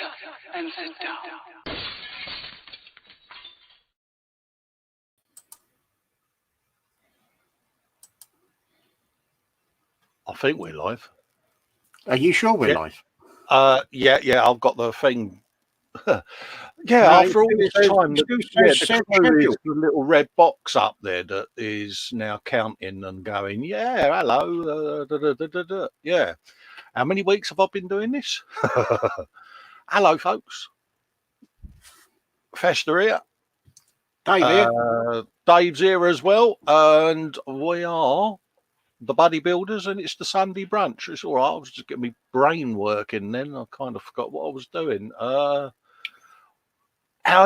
up and sit down. I think we're live. Are you sure we're live? Yeah, I've got the thing. After all this time, the little red box up there that is now counting and going, yeah, hello, yeah. How many weeks have I been doing this? Hello, folks. Festa here. Dave here. Dave's here as well, and we are the bodybuilders, and it's the Sunday brunch. It's all right. I was just getting my brain working then. I kind of forgot what I was doing. How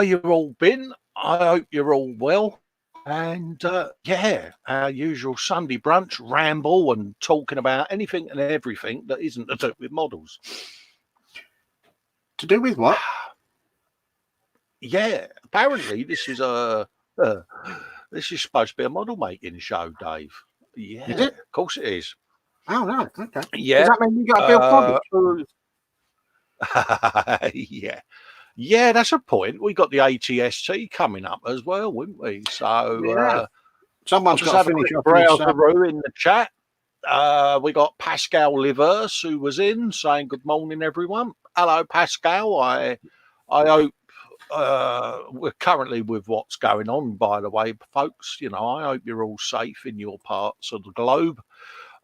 you all been? I hope you're all well. And our usual Sunday brunch ramble and talking about anything and everything that isn't to do with models. To do with what? Yeah, apparently this is supposed to be a model making show, Dave. Yeah, is it? Of course it is. Oh no, okay. Yeah. Does that mean you got to build products? Yeah, that's a point. We got the ATST coming up as well, wouldn't we? So someone's got to finish off browser in the chat. We got Pascal Livers who was in saying good morning, everyone. Hello, Pascal. I hope we're currently with what's going on, by the way, folks. You know, I hope you're all safe in your parts of the globe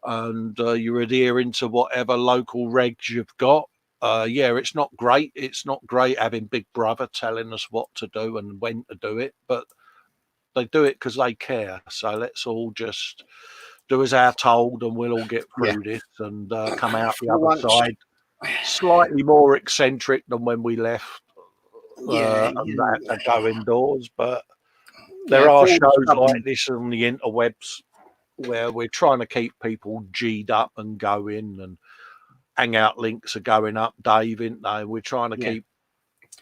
and you're adhering to whatever local regs you've got. It's not great. It's not great having Big Brother telling us what to do and when to do it, but they do it because they care. So let's all just do as they're told, and we'll all get through this and come out the other side slightly more eccentric than when we left. And that to go indoors, but there are shows like this on the interwebs where we're trying to keep people G'd up and going, and hangout links are going up, Dave, isn't they? We're trying to keep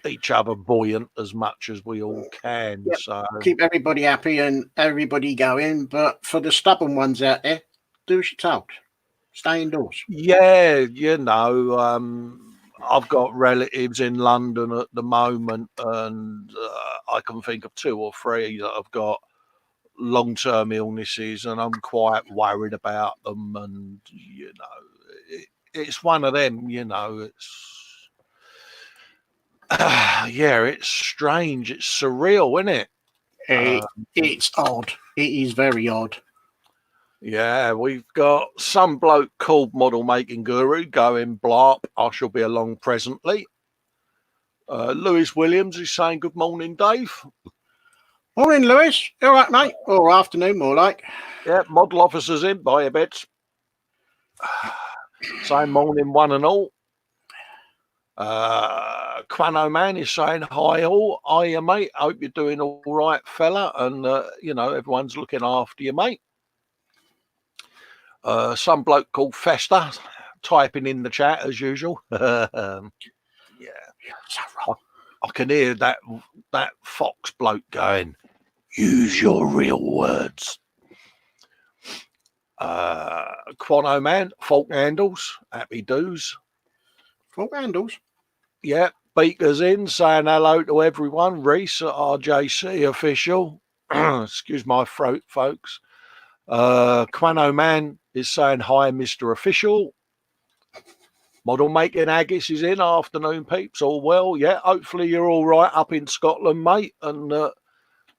each other buoyant as much as we all can. So keep everybody happy and everybody going. But for the stubborn ones out there, do as you're told. Stay indoors. Yeah, you know, I've got relatives in London at the moment, and I can think of 2 or 3 that have got long-term illnesses, and I'm quite worried about them. And you know, it's one of them. You know, it's it's strange. It's surreal, isn't it? It's odd. It is very odd. Yeah, we've got some bloke called Model Making Guru going blarp. I shall be along presently. Lewis Williams is saying good morning, Dave. Morning, Lewis. All right, mate. Or afternoon, more like. Yeah, model officers in by a bit. Saying morning, one and all. Quano Man is saying hi all. Hiya, mate. Hope you're doing all right, fella. And, you know, everyone's looking after you, mate. Some bloke called Festa typing in the chat as usual. I can hear that Fox bloke going, use your real words. Quano Man, Fault Handles, happy doos. Fault Handles? Yeah, Beaker's in saying hello to everyone. Reese at RJC official. Excuse my throat, folks. Quano Man is saying hi, Mr. Official. Model Making Haggis is in. Afternoon, peeps. All well. Yeah, hopefully you're all right up in Scotland, mate. And,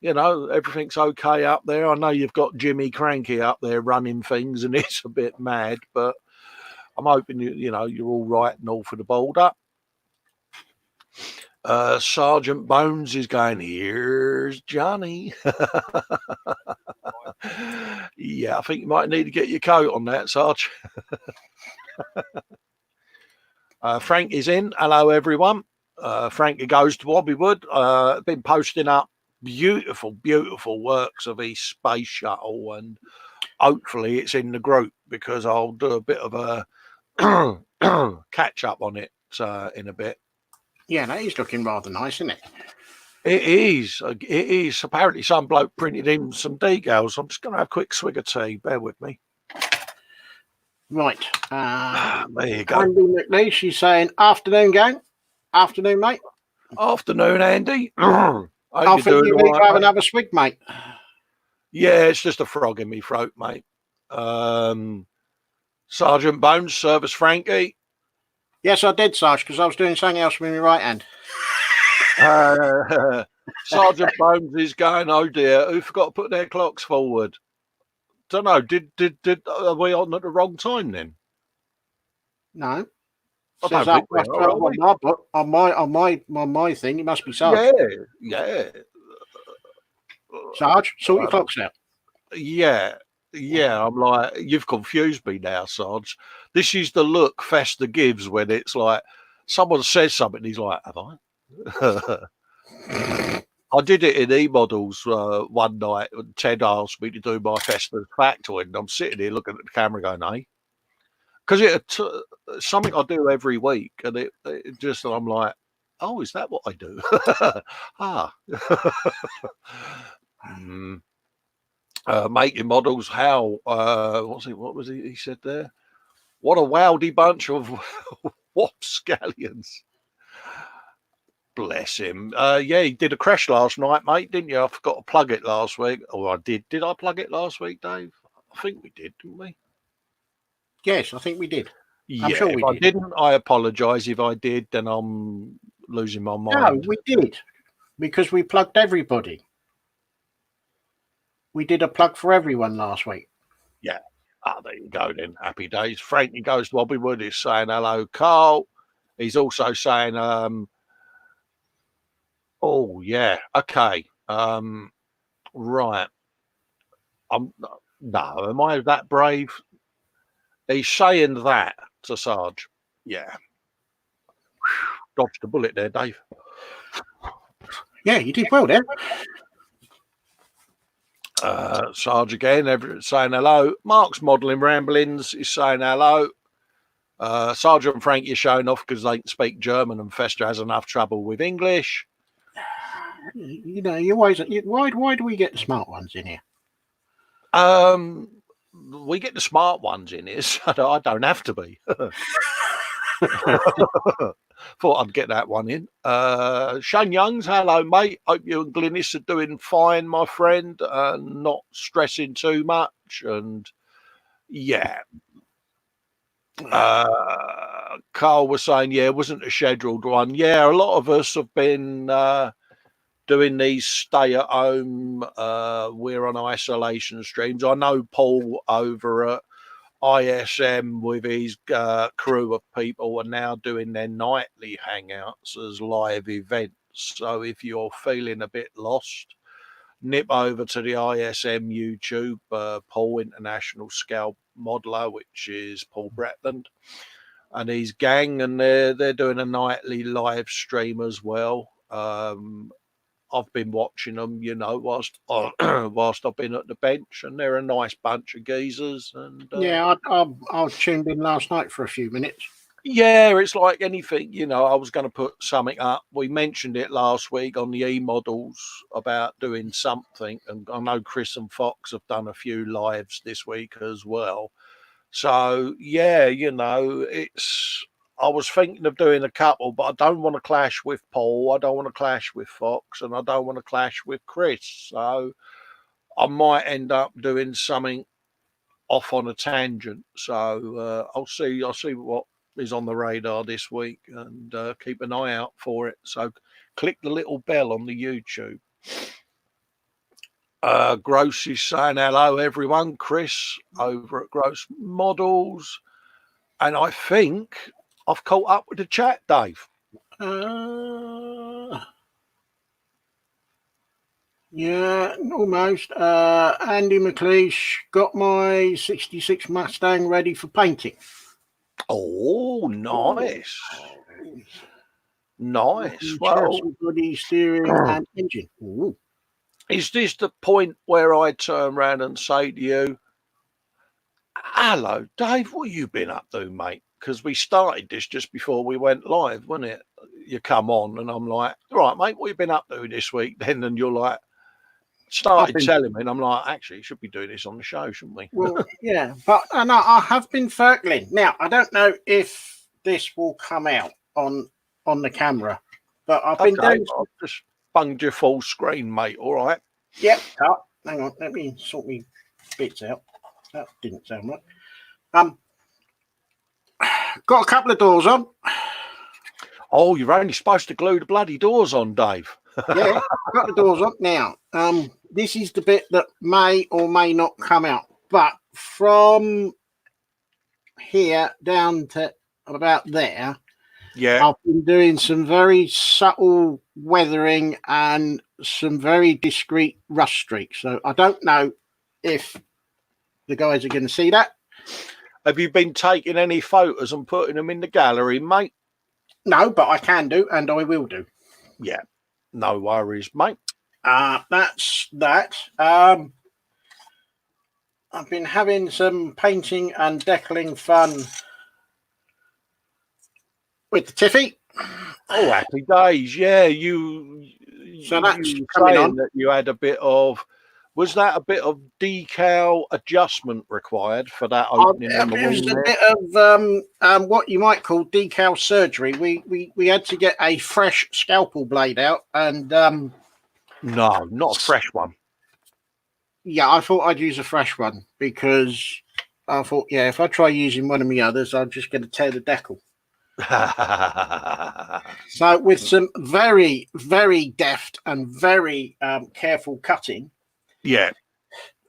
you know, everything's okay up there. I know you've got Jimmy Cranky up there running things and it's a bit mad, but I'm hoping, you know, you're all right north of the border. Sergeant Bones is going, here's Johnny. Yeah, I think you might need to get your coat on that, Sarge. Frank is in. Hello, everyone. Frankie goes to Wobbywood. Been posting up beautiful, beautiful works of his space shuttle, and hopefully it's in the group because I'll do a bit of a catch up on it in a bit. Yeah, that is looking rather nice, isn't it? It is. It is. Apparently some bloke printed in some decals. I'm just going to have a quick swig of tea. Bear with me. Right. There you go. Andy McLeish, she's saying, afternoon, gang. Afternoon, mate. Afternoon, Andy. I think you need to have another swig, mate. Yeah, it's just a frog in me throat, mate. Sergeant Bones, Service Frankie. Yes, I did, Sarge, because I was doing something else with my right hand. Sergeant Bones is going, oh dear, who forgot to put their clocks forward? Don't know, did are we on at the wrong time then? No. I Says don't think that's we are, are we? on my thing, it must be Sarge. Yeah. Sarge, sort your clocks out. Yeah, I'm like, you've confused me now, Sarge. This is the look Festa gives when it's like someone says something, he's like, have I? I did it in E-models one night, and Ted asked me to do my Festa factoid, and I'm sitting here looking at the camera going, hey? Because it's something I do every week, and it just, I'm like, oh, is that what I do? Making models, how, what was he said there? What a wowdy bunch of whopscallions. Bless him. Yeah, he did a crash last night, mate, didn't you? I forgot to plug it last week. Oh, I did. Did I plug it last week, Dave? I think we did, didn't we? Yes, I think we did. Yeah, I'm sure we if did. I didn't, I apologise. If I did, then I'm losing my mind. No, we did, because we plugged everybody. We did a plug for everyone last week. Yeah. Ah, there you go then. Happy days. Frankie Goes to Bobbywood is saying hello, Carl. He's also saying, oh yeah, okay. Right. No, am I that brave? He's saying that to Sarge. Yeah. Dodged a bullet there, Dave. Yeah, you did well there. Sarge again, saying hello. Mark's Modelling Ramblings is saying hello. Sergeant Frankie is showing off because they can speak German and Festa has enough trouble with English. You know, you always. Why do we get the smart ones in here? We get the smart ones in here, so I don't have to be. Thought I'd get that one in. Shane Youngs, hello, mate. Hope you and Glynis are doing fine, my friend. Not stressing too much. And yeah. Carl was saying, yeah, it wasn't a scheduled one. Yeah, a lot of us have been doing these stay at home. We're on isolation streams. I know Paul over at ISM with his crew of people are now doing their nightly hangouts as live events. So if you're feeling a bit lost, nip over to the ISM YouTube, Paul International Scale Modeler, which is Paul Bretland and his gang, and they're doing a nightly live stream as well. I've been watching them, you know, whilst I've been at the bench, and they're a nice bunch of geezers. And yeah, I tuned in last night for a few minutes. Yeah, it's like anything, you know. I was going to put something up. We mentioned it last week on the e-models about doing something, and I know Chris and Fox have done a few lives this week as well. So yeah, you know, I was thinking of doing a couple, but I don't want to clash with Paul. I don't want to clash with Fox, and I don't want to clash with Chris. So I might end up doing something off on a tangent. So I'll see what is on the radar this week, and keep an eye out for it. So click the little bell on the YouTube. Gross is saying hello, everyone. Chris over at Gross Models, and I think I've caught up with the chat, Dave. Yeah, almost. Andy McLeish got my 66 Mustang ready for painting. Oh, nice. Nice. Well, body, steering and engine. Ooh. Is this the point where I turn around and say to you, hello, Dave, what have you been up to, mate? Because we started this just before we went live, wasn't it? You come on and I'm like, right, mate, what have you been up to this week then? And you're like, telling me, and I'm like, actually, you should be doing this on the show, shouldn't we? Well, yeah, but I have been circling. Now, I don't know if this will come out on on the camera. But I've been Okay, doing. I've just bunged your full screen, mate. All right. Yep. Hang on. Let me sort me bits out. That didn't sound right. Got a couple of doors on. Oh, you're only supposed to glue the bloody doors on, Dave. Yeah, got the doors up now. This is the bit that may or may not come out, but from here down to about there, Yeah. I've been doing some very subtle weathering and some very discreet rust streaks. So I don't know if the guys are going to see that. Have you been taking any photos and putting them in the gallery, mate? No, but I can do, and I will do. Yeah. No worries, mate. That's that. I've been having some painting and decaling fun with the Tiffy. Oh, happy days. Yeah, So that's you coming saying on. that you had a bit of, was that a bit of decal adjustment required for that opening on the It was wing a there? bit of what you might call decal surgery. We had to get a fresh scalpel blade out, and No, not a fresh one. yeah, I thought I'd use a fresh one because I thought, yeah, if I try using one of my others, I'm just going to tear the decal. So with some very, very deft and very careful cutting, Yeah.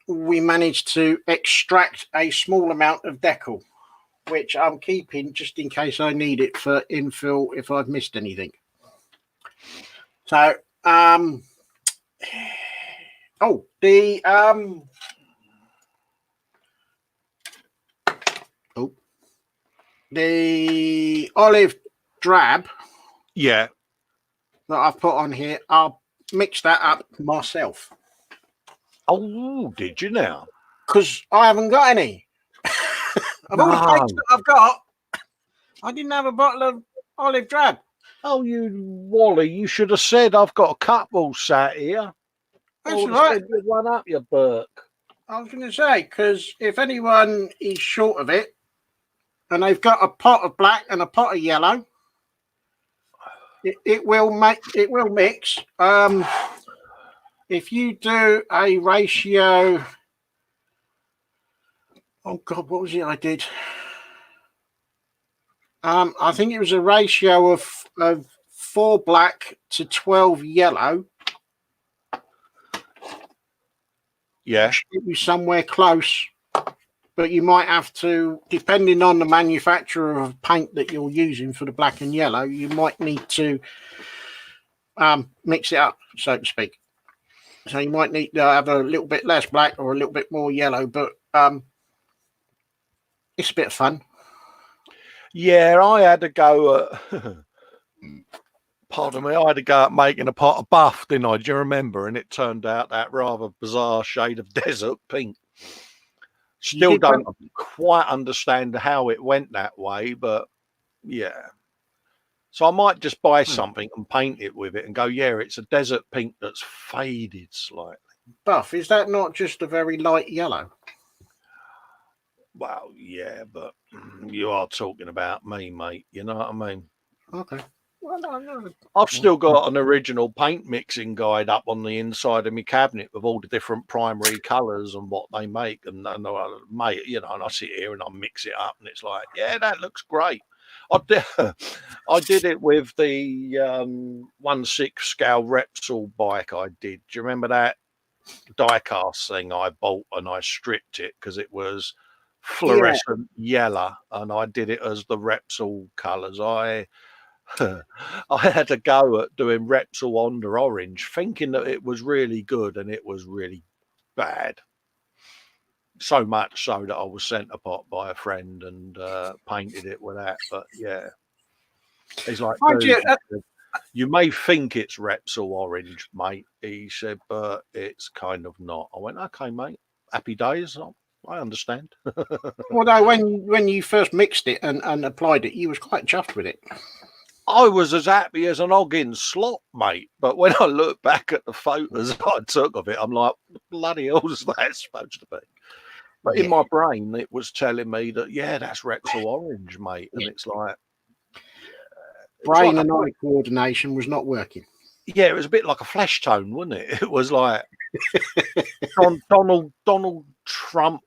we managed to extract a small amount of decal, which I'm keeping just in case I need it for infill if I've missed anything. So, the olive drab Yeah. that I've put on here, I'll mix that up myself Oh, did you now? because I haven't got any. Of all the paints that I've got, I didn't have a bottle of olive drab. Oh, you Wally, you should have said I've got a couple sat here. That's I would all right. have said you'd one up, you Burke. I was going to say, because if anyone is short of it and they've got a pot of black and a pot of yellow, it will mix. If you do a ratio, oh God, what was it I did? I think it was a ratio of 4 black to 12 yellow. Yeah. It was somewhere close, but you might have to, depending on the manufacturer of paint that you're using for the black and yellow, you might need to mix it up, so to speak. So you might need to have a little bit less black or a little bit more yellow, but it's a bit of fun. Yeah, I had to go at, pardon me, I had to go at making a pot of buff, didn't I? Do you remember? And it turned out that rather bizarre shade of desert pink. Still don't quite understand how it went that way, but yeah. So I might just buy something and paint it with it and go, yeah, it's a desert pink that's faded slightly. Buff, is that not just a very light yellow? Well, yeah, but you are talking about me, mate. You know what I mean? Okay. Well, no. I've still got an original paint mixing guide up on the inside of my cabinet with all the different primary colours and what they make. And mate, you know, and I sit here and I mix it up and it's like, yeah, that looks great. I did it with the 1/6 scale Repsol bike I did. Do you remember that die-cast thing I bought and I stripped it because it was fluorescent yellow and I did it as the Repsol colours. I had to go at doing Repsol Onda Orange thinking that it was really good and it was really bad. So much so that I was sent a pot by a friend and painted it with that. But yeah, he's like, you may think it's Repsol Orange, mate. He said, but it's kind of not. I went, okay, mate. Happy days. I understand. Well, no, when you first mixed it and applied it, you was quite chuffed with it. I was as happy as an hog in slop, mate. But when I look back at the photos I took of it, I'm like, bloody hell's that supposed to be? But in my brain, it was telling me that, yeah, that's Repsol Orange, mate. And it's like, brain and eye coordination was not working. Yeah, it was a bit like a flash tone, wasn't it? It was like Donald Trump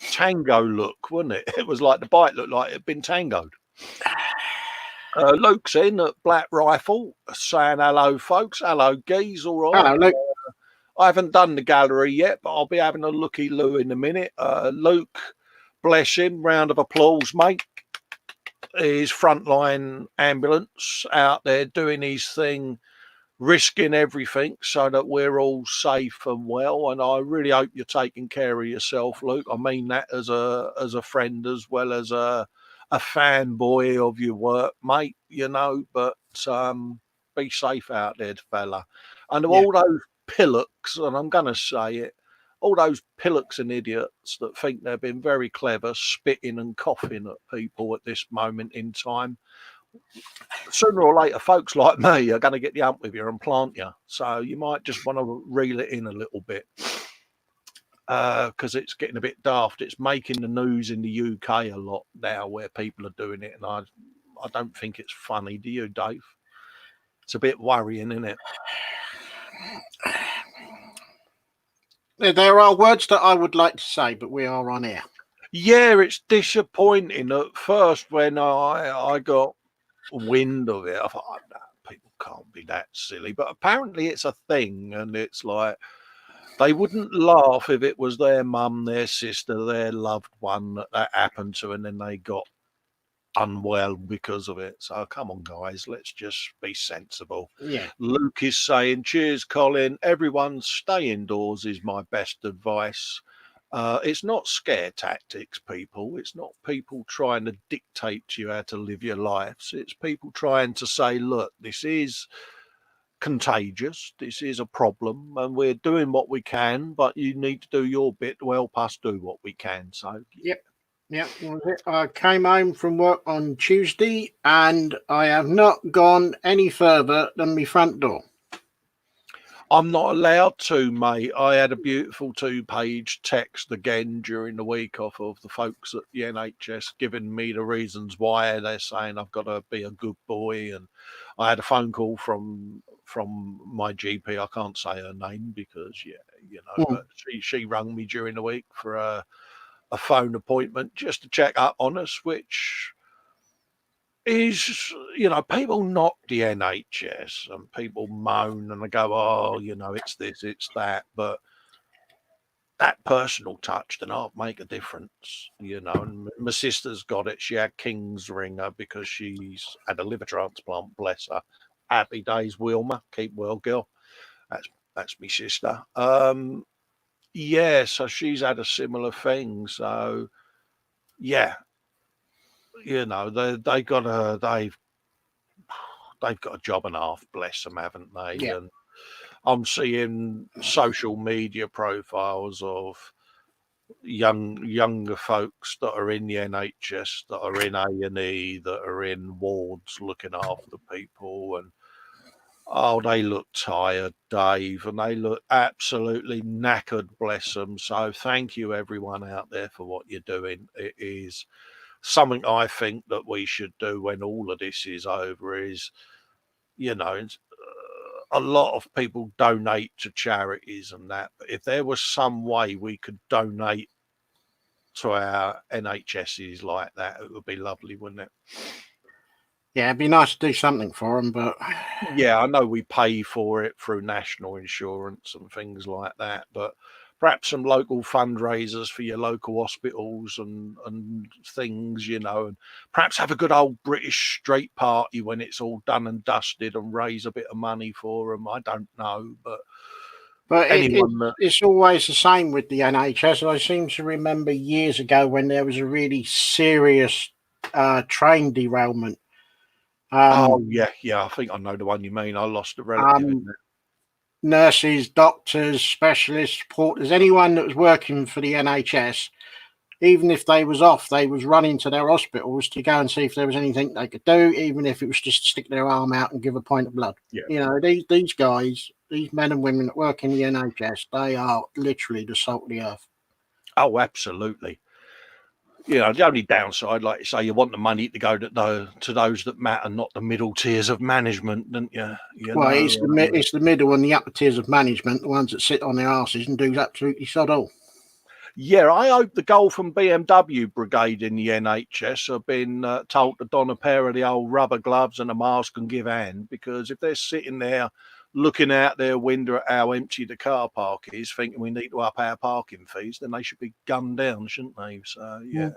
tango look, wasn't it? It was like the bite looked like it had been tangoed. Luke's in at Black Rifle saying hello, folks. Hello, geez. All right. Hello, Luke. I haven't done the gallery yet, but I'll be having a looky-loo in a minute. Luke, bless him. Round of applause, mate. His frontline ambulance out there doing his thing, risking everything so that we're all safe and well. And I really hope you're taking care of yourself, Luke. I mean that as a friend as well as a fanboy of your work, mate. You know, but be safe out there, fella. And all those pillocks, and I'm going to say it, all those pillocks and idiots that think they've been very clever, spitting and coughing at people at this moment in time. Sooner or later, folks like me are going to get the hump with you and plant you. So you might just want to reel it in a little bit because it's getting a bit daft. It's making the news in the UK a lot now where people are doing it. And I don't think it's funny. Do you, Dave? It's a bit worrying, isn't it? There are words that I would like to say, but we are on air. Yeah, it's disappointing at first when I got wind of it. I thought, oh, no, people can't be that silly. But apparently it's a thing, and it's like they wouldn't laugh if it was their mum, their sister, their loved one that happened to, and then they got unwell because of it. So come on, guys, let's just be sensible. Yeah. Luke is saying, cheers, Colin. Everyone stay indoors is my best advice. It's not scare tactics, people. It's not people trying to dictate to you how to live your lives. It's people trying to say, look, this is contagious. This is a problem, and we're doing what we can, but you need to do your bit to help us do what we can. So, Yep. I came home from work on Tuesday, and I have not gone any further than my front door. I'm not allowed to, mate. I had a beautiful 2-page text again during the week off of the folks at the NHS giving me the reasons why. They're saying I've got to be a good boy, and I had a phone call from my GP. I can't say her name because but she rang me during the week for a phone appointment just to check up on us, which is, people knock the NHS and people moan and they go, oh, it's this, it's that. But that personal touch does not make a difference, And my sister's got it. She had King's Ringer because she's had a liver transplant, bless her. Happy days, Wilma. Keep well, girl. That's my sister. So she's had a similar thing. So, yeah, they've got a job and a half, bless them, haven't they? Yeah. And I'm seeing social media profiles of younger folks that are in the NHS, that are in A&E, that are in wards looking after people, and they look tired, Dave, and they look absolutely knackered, bless them. So thank you, everyone out there, for what you're doing. It is something I think that we should do when all of this is over is, a lot of people donate to charities and that. But if there was some way we could donate to our NHSs like that, it would be lovely, wouldn't it? Yeah, it'd be nice to do something for them, but... Yeah, I know we pay for it through national insurance and things like that, but perhaps some local fundraisers for your local hospitals and things, and perhaps have a good old British street party when it's all done and dusted and raise a bit of money for them. I don't know, but it's always the same with the NHS. I seem to remember years ago when there was a really serious train derailment. I think I know the one you mean. I lost a relative in there. Nurses, doctors, specialists, porters, anyone that was working for the NHS, even if they was off, they was running to their hospitals to go and see if there was anything they could do, even if it was just stick their arm out and give a pint of blood. Yeah. These guys, these men and women that work in the NHS, they are literally the salt of the earth. Oh, absolutely. You know, the only downside, like you say, you want the money to go to those that matter, not the middle tiers of management, don't you? Well, it's the middle and the upper tiers of management, the ones that sit on their asses and do absolutely sod all. Yeah, I hope the Golf and BMW brigade in the NHS have been told to don a pair of the old rubber gloves and a mask and give hand, because if they're sitting there looking out their window at how empty the car park is, thinking we need to up our parking fees, then they should be gunned down, shouldn't they? So, yeah.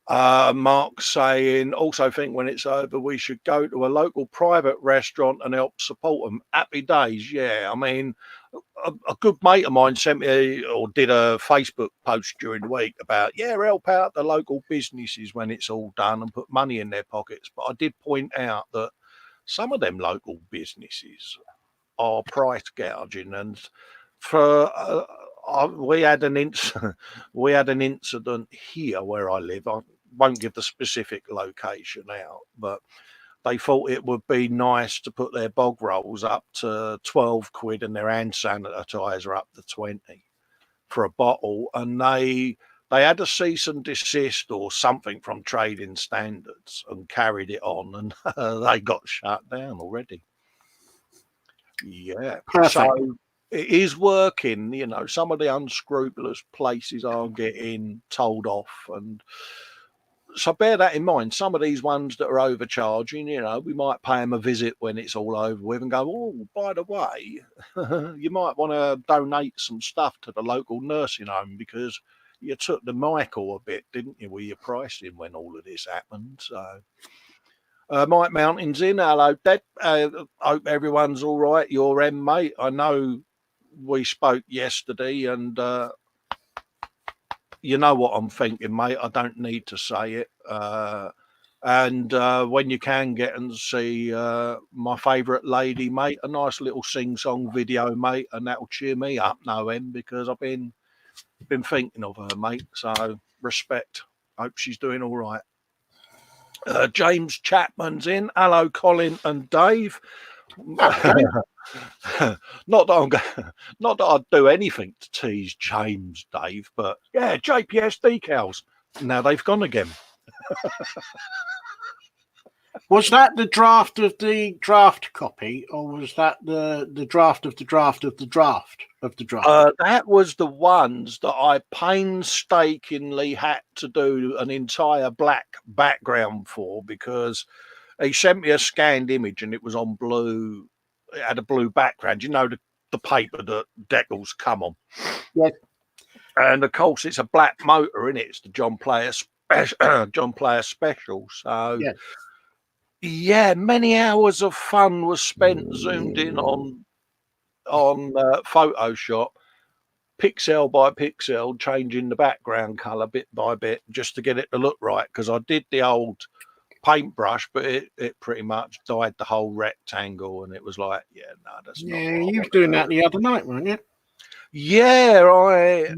Mark saying, also think when it's over, we should go to a local private restaurant and help support them. Happy days. Yeah. I mean, a good mate of mine sent me or did a Facebook post during the week about, help out the local businesses when it's all done and put money in their pockets. But I did point out that some of them local businesses are price gouging, and for we had an incident here where I live. I won't give the specific location out, but they thought it would be nice to put their bog rolls up to 12 quid and their hand sanitizer up to 20 for a bottle, and they had a cease and desist or something from trading standards and carried it on, and they got shut down already. Yeah. Perfect. So it is working. You know, some of the unscrupulous places are getting told off, and so bear that in mind. Some of these ones that are overcharging, you know, we might pay them a visit when it's all over with and go, oh, by the way, you might want to donate some stuff to the local nursing home because you took the Michael a bit, didn't you, with your pricing when all of this happened. So Mike Mountain's in. Hello, Dad. Hope everyone's all right. Your M, mate. I know we spoke yesterday, and you know what I'm thinking, mate. I don't need to say it. And when you can get and see my favourite lady, mate, a nice little sing-song video, mate, and that'll cheer me up, no end, because I've been thinking of her, mate. So respect. Hope she's doing all right. James Chapman's in. Hello, Colin and Dave. Okay. Not that I'd do anything to tease James, Dave, but yeah, JPS decals. Now they've gone again. Was that the draft of the draft copy, or was that the draft of the draft of the draft of the draft? That was the ones that I painstakingly had to do an entire black background for, because he sent me a scanned image and it was on blue. It had a blue background. You know, the paper that decals come on. Yes. And of course, it's a black motor in it. It's the John Player special. So. Yes. Yeah, many hours of fun was spent zoomed in on Photoshop, pixel by pixel, changing the background color bit by bit just to get it to look right. Because I did the old paintbrush, but it pretty much dyed the whole rectangle, and it was like, yeah, no, that's not. Yeah, you were doing that the other night, weren't you? Yeah, I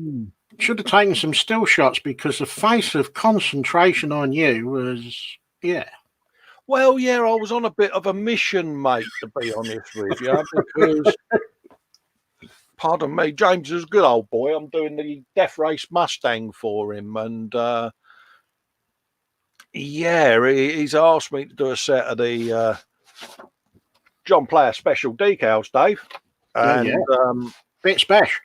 should have taken some still shots, because the face of concentration on you was, yeah. Well, yeah, I was on a bit of a mission, mate, to be honest with you, because, pardon me, James is a good old boy. I'm doing the Death Race Mustang for him, and yeah, he's asked me to do a set of the John Player special decals, Dave. And bit special.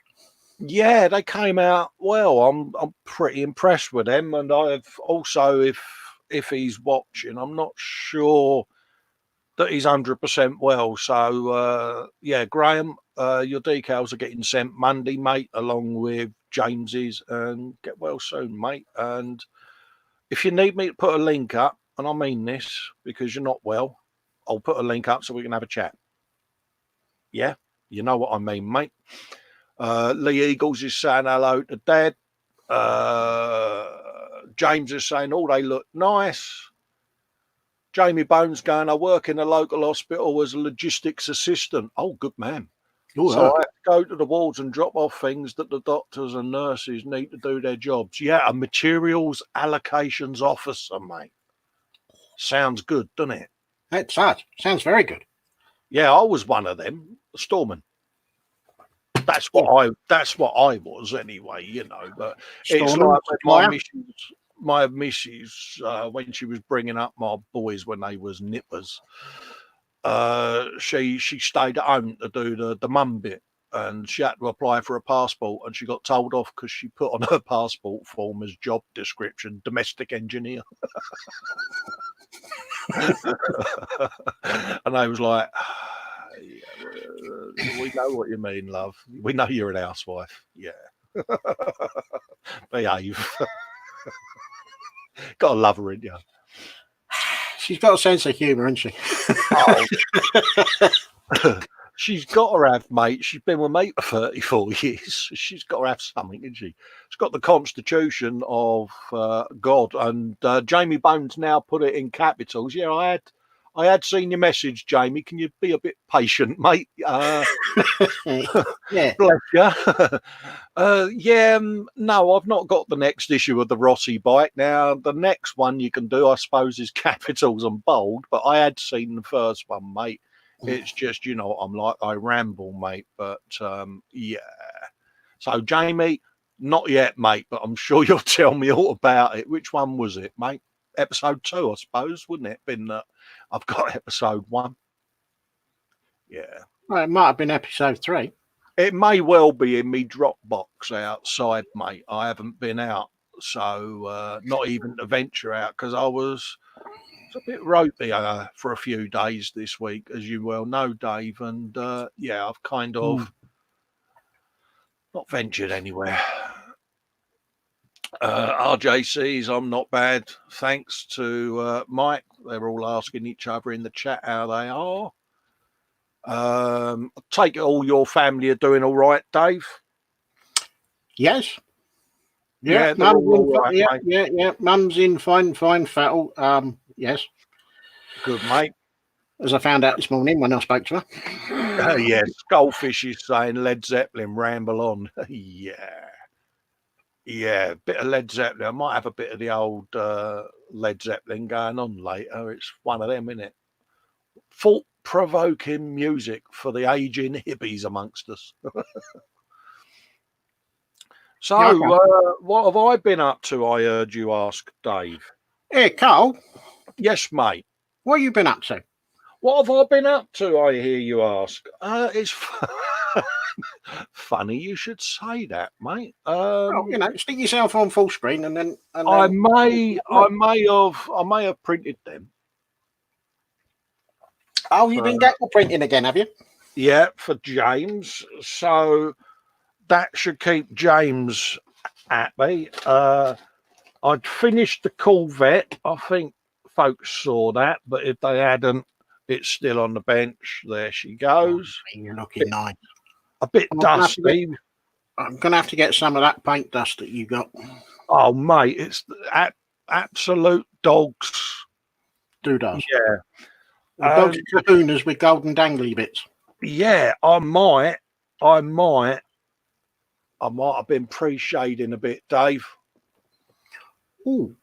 Yeah, they came out well. I'm pretty impressed with them, and I've also, if he's watching, I'm not sure that he's 100% well. So yeah, Graham, your decals are getting sent Monday, mate, along with James's, and get well soon, mate. And if you need me to put a link up, and I mean this because you're not well, I'll put a link up so we can have a chat. Yeah, you know what I mean, mate. Lee Eagles is saying hello to Dad. James is saying, oh, they look nice. Jamie Bones going, I work in a local hospital as a logistics assistant. Oh, good man. Ooh, so I have to go to the wards and drop off things that the doctors and nurses need to do their jobs. Yeah, a materials allocations officer, mate. Sounds good, doesn't it? It sounds very good. Yeah, I was one of them, a storeman. That's what I was anyway, you know. But it's Storeman, like when supplier. my missus, when she was bringing up my boys when they was nippers, she stayed at home to do the mum bit, and she had to apply for a passport, and she got told off because she put on her passport form as job description domestic engineer. And I was like, yeah, we know what you mean, love. We know you're an housewife. Yeah. Behave. Gotta love her, ain't you? She's got a sense of humour, hasn't she? Oh. She's got to have, mate. She's been with me for 34 years. She's got to have something, isn't she? She's got the constitution of God. And Jamie Bones now put it in capitals. Yeah, I had seen your message, Jamie. Can you be a bit patient, mate? Yeah. Bless you. No, I've not got the next issue of the Rossi bike. Now, the next one you can do, I suppose, is capitals and bold, but I had seen the first one, mate. It's just, you know what I'm like, I ramble, mate. But yeah. So, Jamie, not yet, mate, but I'm sure you'll tell me all about it. Which one was it, mate? Episode 2, I suppose, wouldn't it? Been I've got episode 1. Yeah. Well, it might have been episode 3. It may well be in me Dropbox outside, mate. I haven't been out, so not even to venture out because I was a bit ropey for a few days this week, as you well know, Dave. And yeah, I've kind of not ventured anywhere. RJCs, I'm not bad. Thanks to Mike. They're all asking each other in the chat how they are. I take it all your family are doing all right, Dave? Yes. Yeah, Mum's all right, yeah. Mum's in fine fettle. Yes. Good, mate. As I found out this morning when I spoke to her. Yes, Goldfish is saying Led Zeppelin, ramble on. Yeah, bit of Led Zeppelin. I might have a bit of the old Led Zeppelin going on later. It's one of them, isn't it? Thought-provoking music for the aging hippies amongst us. So, Yeah, okay. what have I been up to, I heard you ask, Dave? Hey, Carl. Yes, mate. What have you been up to? What have I been up to, I hear you ask? It's funny you should say that, mate. Well, you know, stick yourself on full screen and then I may have printed them. Oh, you've been deckle printing again, have you? Yeah, for James. So that should keep James happy. I'd finished the Corvette. I think folks saw that, but if they hadn't, it's still on the bench. There she goes. Oh, you're looking nice. A bit dusty. I'm going to have to get some of that paint dust that you got. Oh, mate, it's absolute dogs. Doodahs. Yeah. Dogs kahunas with golden dangly bits. Yeah, I might have been pre-shading a bit, Dave. Ooh.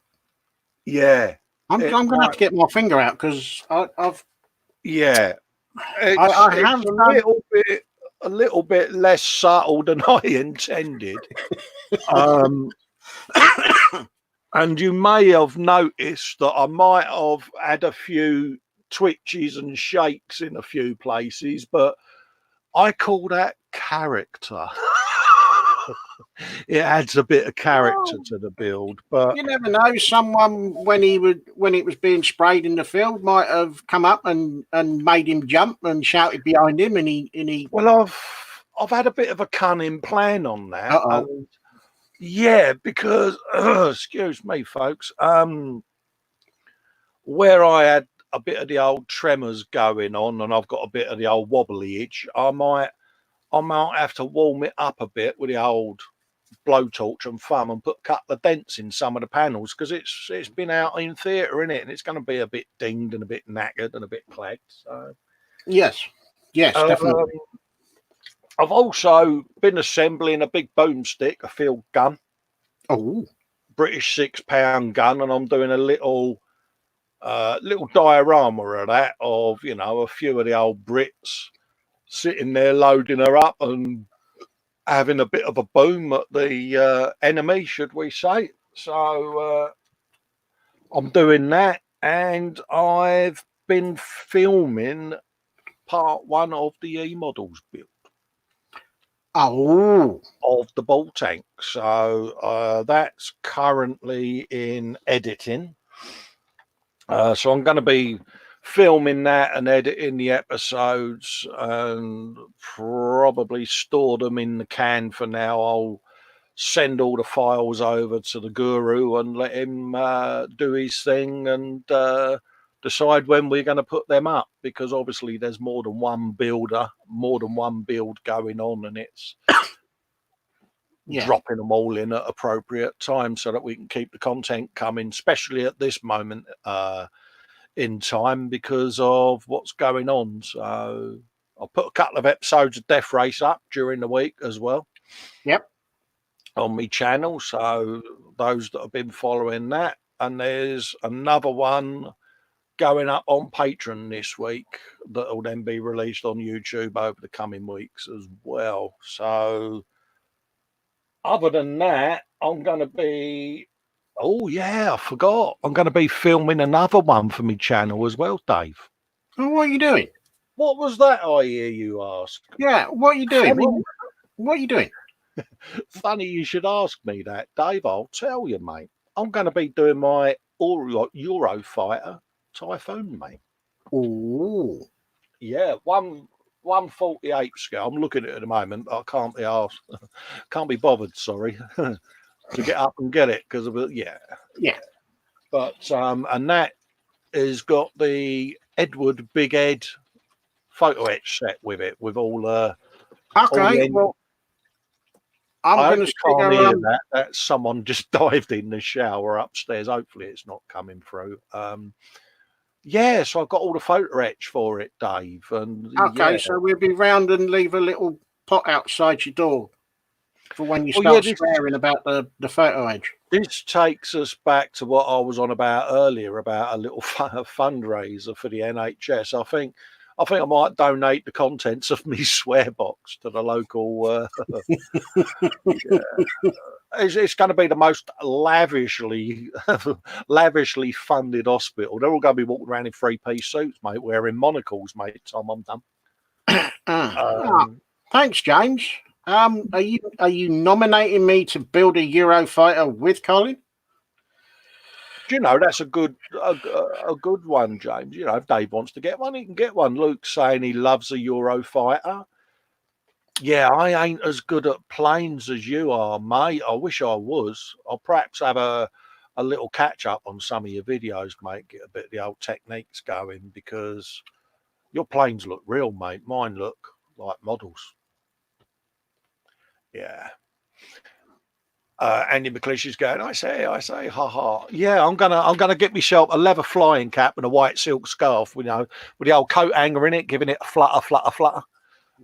Yeah. I'm going to have to get my finger out because I've... Yeah. It's a little bit less subtle than I intended. And you may have noticed that I might have had a few twitches and shakes in a few places, but I call that character. It adds a bit of character to the build, but you never know. Someone when it was being sprayed in the field might have come up and made him jump and shouted behind him, and he. Well, I've had a bit of a cunning plan on that. Uh-oh. Yeah, because excuse me, folks. Where I had a bit of the old tremors going on, and I've got a bit of the old wobbly itch, I might have to warm it up a bit with the old blowtorch and thumb and put a couple of dents in some of the panels because it's been out in theatre, innit? And it's going to be a bit dinged and a bit knackered and a bit clagged. So yes, definitely. I've also been assembling a big boomstick, a field gun. Oh, British 6-pound gun, and I'm doing a little diorama of that, of, you know, a few of the old Brits sitting there loading her up and having a bit of a boom at the enemy, should we say. So I'm doing that, and I've been filming part 1 of the E-models build Oh, of the ball tank. So that's currently in editing. So I'm going to be filming that and editing the episodes and probably store them in the can for now. I'll send all the files over to the guru and let him do his thing and decide when we're going to put them up, because obviously there's more than one build going on, and it's dropping them all in at appropriate times so that we can keep the content coming, especially at this moment in time because of what's going on. So I'll put a couple of episodes of Death Race up during the week as well. Yep. On my channel, so those that have been following that, and there's another one going up on Patreon this week that will then be released on YouTube over the coming weeks as well. So other than that, I'm going to be, oh yeah, I forgot, I'm going to be filming another one for my channel as well, Dave. Oh, what are you doing? What was that, I hear you ask? Yeah, what are you doing? Funny, what are you doing? Funny you should ask me that, Dave. I'll tell you, mate. I'm going to be doing my Eurofighter Typhoon, mate. Oh, Yeah, 148 scale. I'm looking at it at the moment. I can't be asked. Can't be bothered. Sorry, to get up and get it because of it. Yeah. But and that has got the Edward Big Ed photo etch set with it, with all okay. Well, I'm I going to can't hear that. That's someone just dived in the shower upstairs. Hopefully, it's not coming through. Yeah, so I've got all the photo etch for it, Dave. And okay, yeah. so we'll be round and leave a little pot outside your door for when you start swearing about the photo edge. This takes us back to what I was on about earlier about a little fundraiser for the NHS. I think I might donate the contents of my swear box to the local. It's going to be the most lavishly funded hospital. They're all going to be walking around in 3-piece suits, mate, wearing monocles, mate. Tom, I'm done. Thanks, James. Are you nominating me to build a Eurofighter with Colin? Do you know, that's a good one, James. You know, if Dave wants to get one, he can get one. Luke's saying he loves a Eurofighter. Yeah, I ain't as good at planes as you are, mate. I wish I was. I'll perhaps have a little catch up on some of your videos, mate. Get a bit of the old techniques going, because your planes look real, mate. Mine look like models. Yeah. Andy McLeish going, I say, ha. Yeah, I'm gonna get myself a leather flying cap and a white silk scarf, you know, with the old coat hanger in it, giving it a flutter.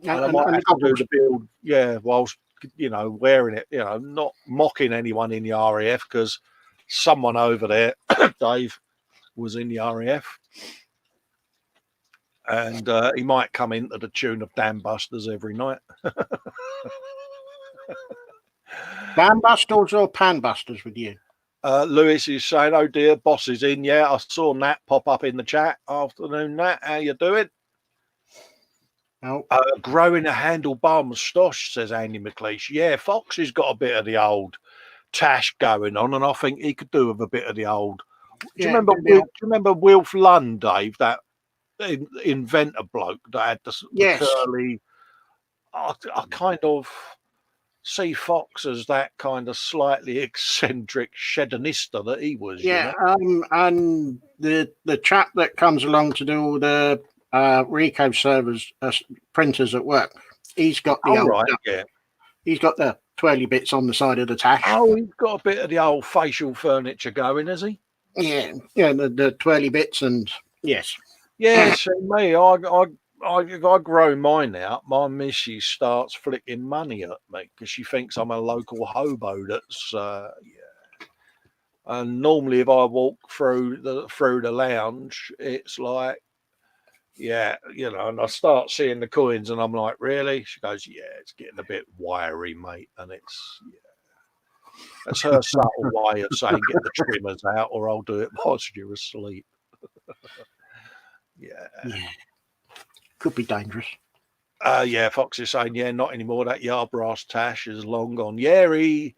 And I might have to do the build, yeah, whilst, you know, wearing it, you know, not mocking anyone in the RAF, because someone over there, Dave, was in the RAF. And he might come into the tune of Dam Busters every night. Dam Busters or Pan Busters with you? Lewis is saying, oh dear, boss is in. Yeah, I saw Nat pop up in the chat. Afternoon, Nat. How you doing? Oh. Growing a handlebar moustache, says Andy McLeish. Yeah, Fox has got a bit of the old tash going on, and I think he could do with a bit of the old. Do you remember Wilf Lund, Dave, that inventor bloke that had the curly? I kind of see Fox as that kind of slightly eccentric shedonista that he was. Yeah, you know? And the chap that comes along to do all the Rico servers, printers at work, he's got the old right, yeah. He's got the twirly bits on the side of the tash. Oh, he's got a bit of the old facial furniture going, has he? Yeah, the twirly bits, and yes. Yeah, see me, if I grow mine out, my missus starts flicking money at me because she thinks I'm a local hobo. That's yeah. And normally, if I walk through the lounge, it's like Yeah, and I start seeing the coins, and I'm like, really? She goes, yeah, it's getting a bit wiry, mate, and that's her subtle way of saying get the trimmers out, or I'll do it whilst you're asleep. Yeah. Could be dangerous. Yeah, Fox is saying, yeah, not anymore. That Yardbrass Tash is long gone. Yeah, he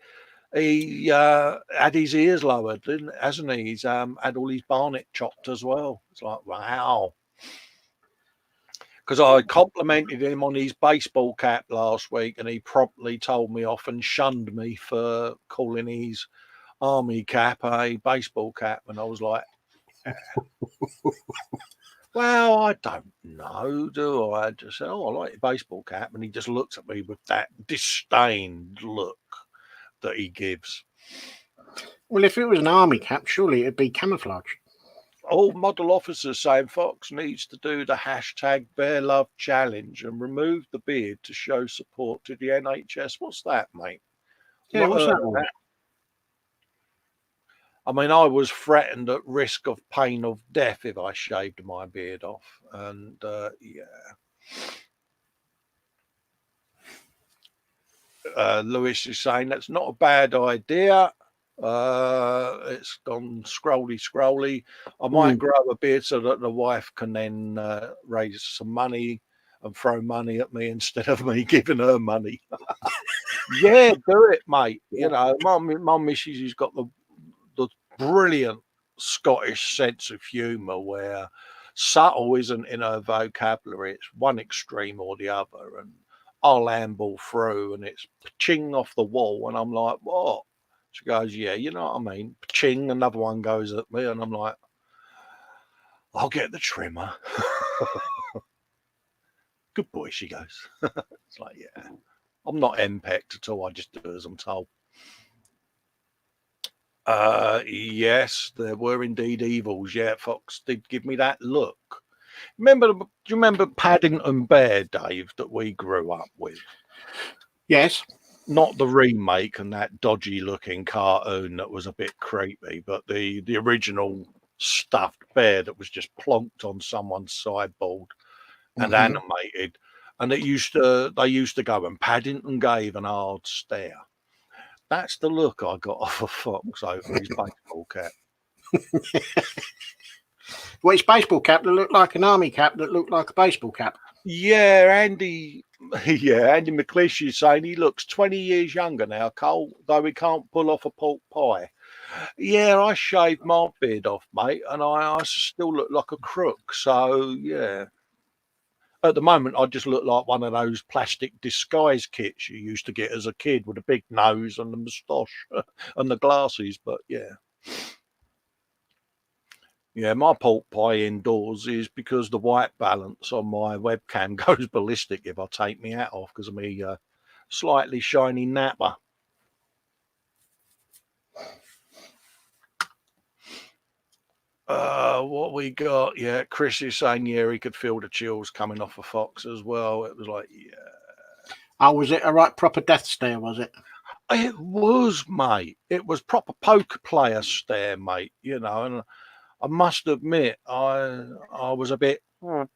had his ears lowered, hasn't he? He's had all his barnet chopped as well. It's like, wow. Because I complimented him on his baseball cap last week, and he promptly told me off and shunned me for calling his army cap a baseball cap. And I was like, well, I don't know, do I? Just said, oh, I like your baseball cap. And he just looks at me with that disdained look that he gives. Well, if it was an army cap, surely it'd be camouflage. All model officers saying Fox needs to do the hashtag Bear Love Challenge and remove the beard to show support to the NHS. What's that, mate? Yeah, what's that all? I mean, I was threatened at risk of pain of death if I shaved my beard off. And Lewis is saying that's not a bad idea. It's gone scrolly. I might grow a beard so that the wife can then raise some money and throw money at me instead of me giving her money. Yeah, do it, mate. My missus has got the brilliant Scottish sense of humour where subtle isn't in her vocabulary. It's one extreme or the other, and I'll amble through and it's ching off the wall, and I'm like, what? She goes, yeah, you know what I mean? Ching, another one goes at me, and I'm like, I'll get the trimmer. Good boy, she goes. It's like, yeah, I'm not MPEC'd at all. I just do as I'm told. Yes, there were indeed evils. Yeah, Fox did give me that look. Do you remember Paddington Bear, Dave, that we grew up with? Yes. Not the remake and that dodgy looking cartoon that was a bit creepy, but the original stuffed bear that was just plonked on someone's sideboard and animated. And they used to go, and Paddington gave an hard stare. That's the look I got off of Fox over his baseball cap. Well, it's baseball cap that looked like an army cap that looked like a baseball cap. Yeah, Andy McLeish is saying he looks 20 years younger now, Cole, though he can't pull off a pork pie. Yeah, I shaved my beard off, mate, and I still look like a crook. So, yeah. At the moment, I just look like one of those plastic disguise kits you used to get as a kid with a big nose and the moustache and the glasses. But, yeah. Yeah, my pork pie indoors is because the white balance on my webcam goes ballistic if I take my hat off because of me slightly shiny napper. What we got? Yeah, Chris is saying, yeah, he could feel the chills coming off of Fox as well. It was like, yeah. Oh, was it a right proper death stare, was it? It was, mate. It was proper poker player stare, mate, and I must admit, I was a bit, Yeah.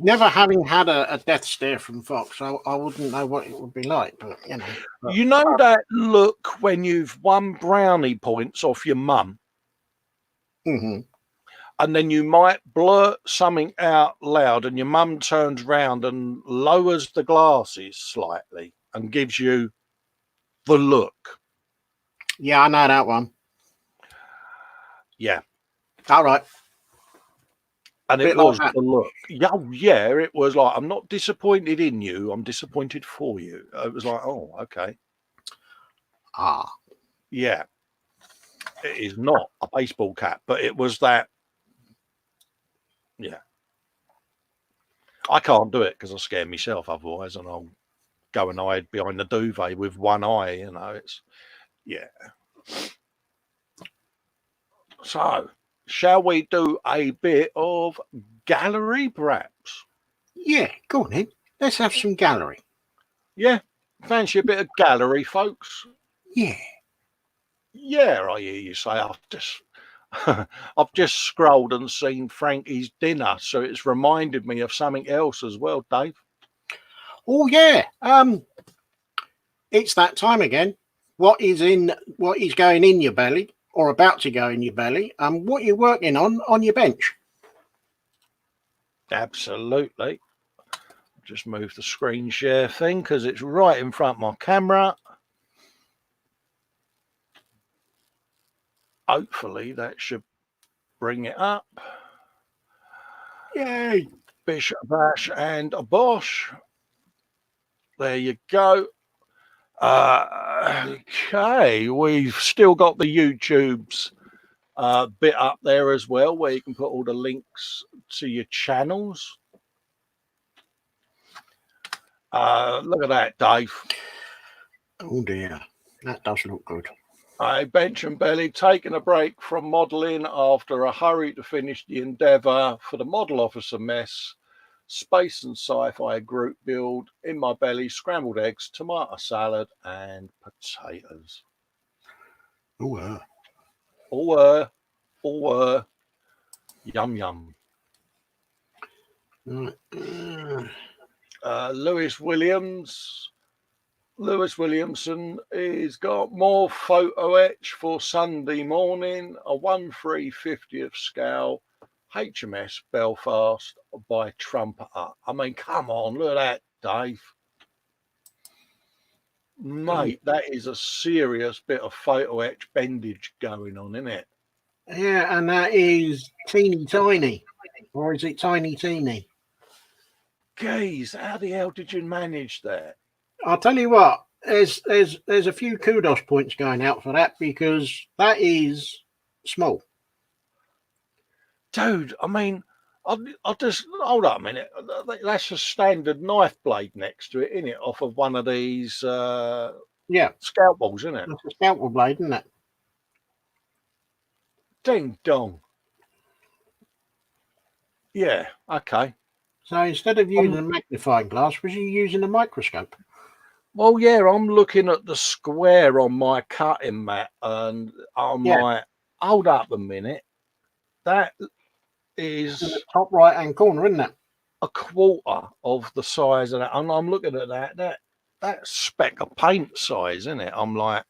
Never having had a death stare from Fox, I wouldn't know what it would be like. But you know that look when you've won brownie points off your mum, and then you might blurt something out loud, and your mum turns round and lowers the glasses slightly and gives you the look. Yeah, I know that one. Yeah. All right. And it was the look. Yeah, it was like, I'm not disappointed in you. I'm disappointed for you. It was like, oh, okay. Yeah. It is not a baseball cap, but it was that. Yeah. I can't do it because I scare myself otherwise, and I'll go and hide behind the duvet with one eye, it's, yeah. So, shall we do a bit of gallery, perhaps? Yeah, go on then. Let's have some gallery. Yeah, fancy a bit of gallery, folks? Yeah. Yeah, I hear you say. I've just scrolled and seen Frankie's dinner, so it's reminded me of something else as well, Dave. Oh yeah. It's that time again. What is going in your belly or about to go in your belly? What you're working on your bench. Absolutely. Just move the screen share thing because it's right in front of my camera. Hopefully that should bring it up. Yay. Bish, bash, and a bosh. There you go. Okay, we've still got the YouTube's bit up there as well, where you can put all the links to your channels. Look at that, Dave. Oh dear, that does look good. Bench and Belly taking a break from modelling after a hurry to finish the endeavour for the model officer mess. Space and sci-fi group build. In my belly, scrambled eggs, tomato salad, and potatoes. Yum yum. Lewis Williamson has got more photo etch for Sunday morning. A 1/350th scale HMS Belfast by Trumpeter. I mean, come on, look at that, Dave. Mate, that is a serious bit of photo etch bendage going on, isn't it? Yeah, and that is teeny tiny. Or is it tiny teeny? Geez, how the hell did you manage that? I'll tell you what, there's a few kudos points going out for that because that is small. Dude, I mean, I'll just hold up a minute. That's a standard knife blade next to it, isn't it? Off of one of these scalpels, isn't it? It's a scalpel blade, isn't it? Ding dong. Yeah, okay. So instead of using a magnifying glass, was you using a microscope? Well, yeah, I'm looking at the square on my cutting mat, and I'm like, hold up a minute. That is in the top right hand corner, isn't it? a quarter of the size of that. And I'm looking at that speck of paint size, isn't it? I'm like,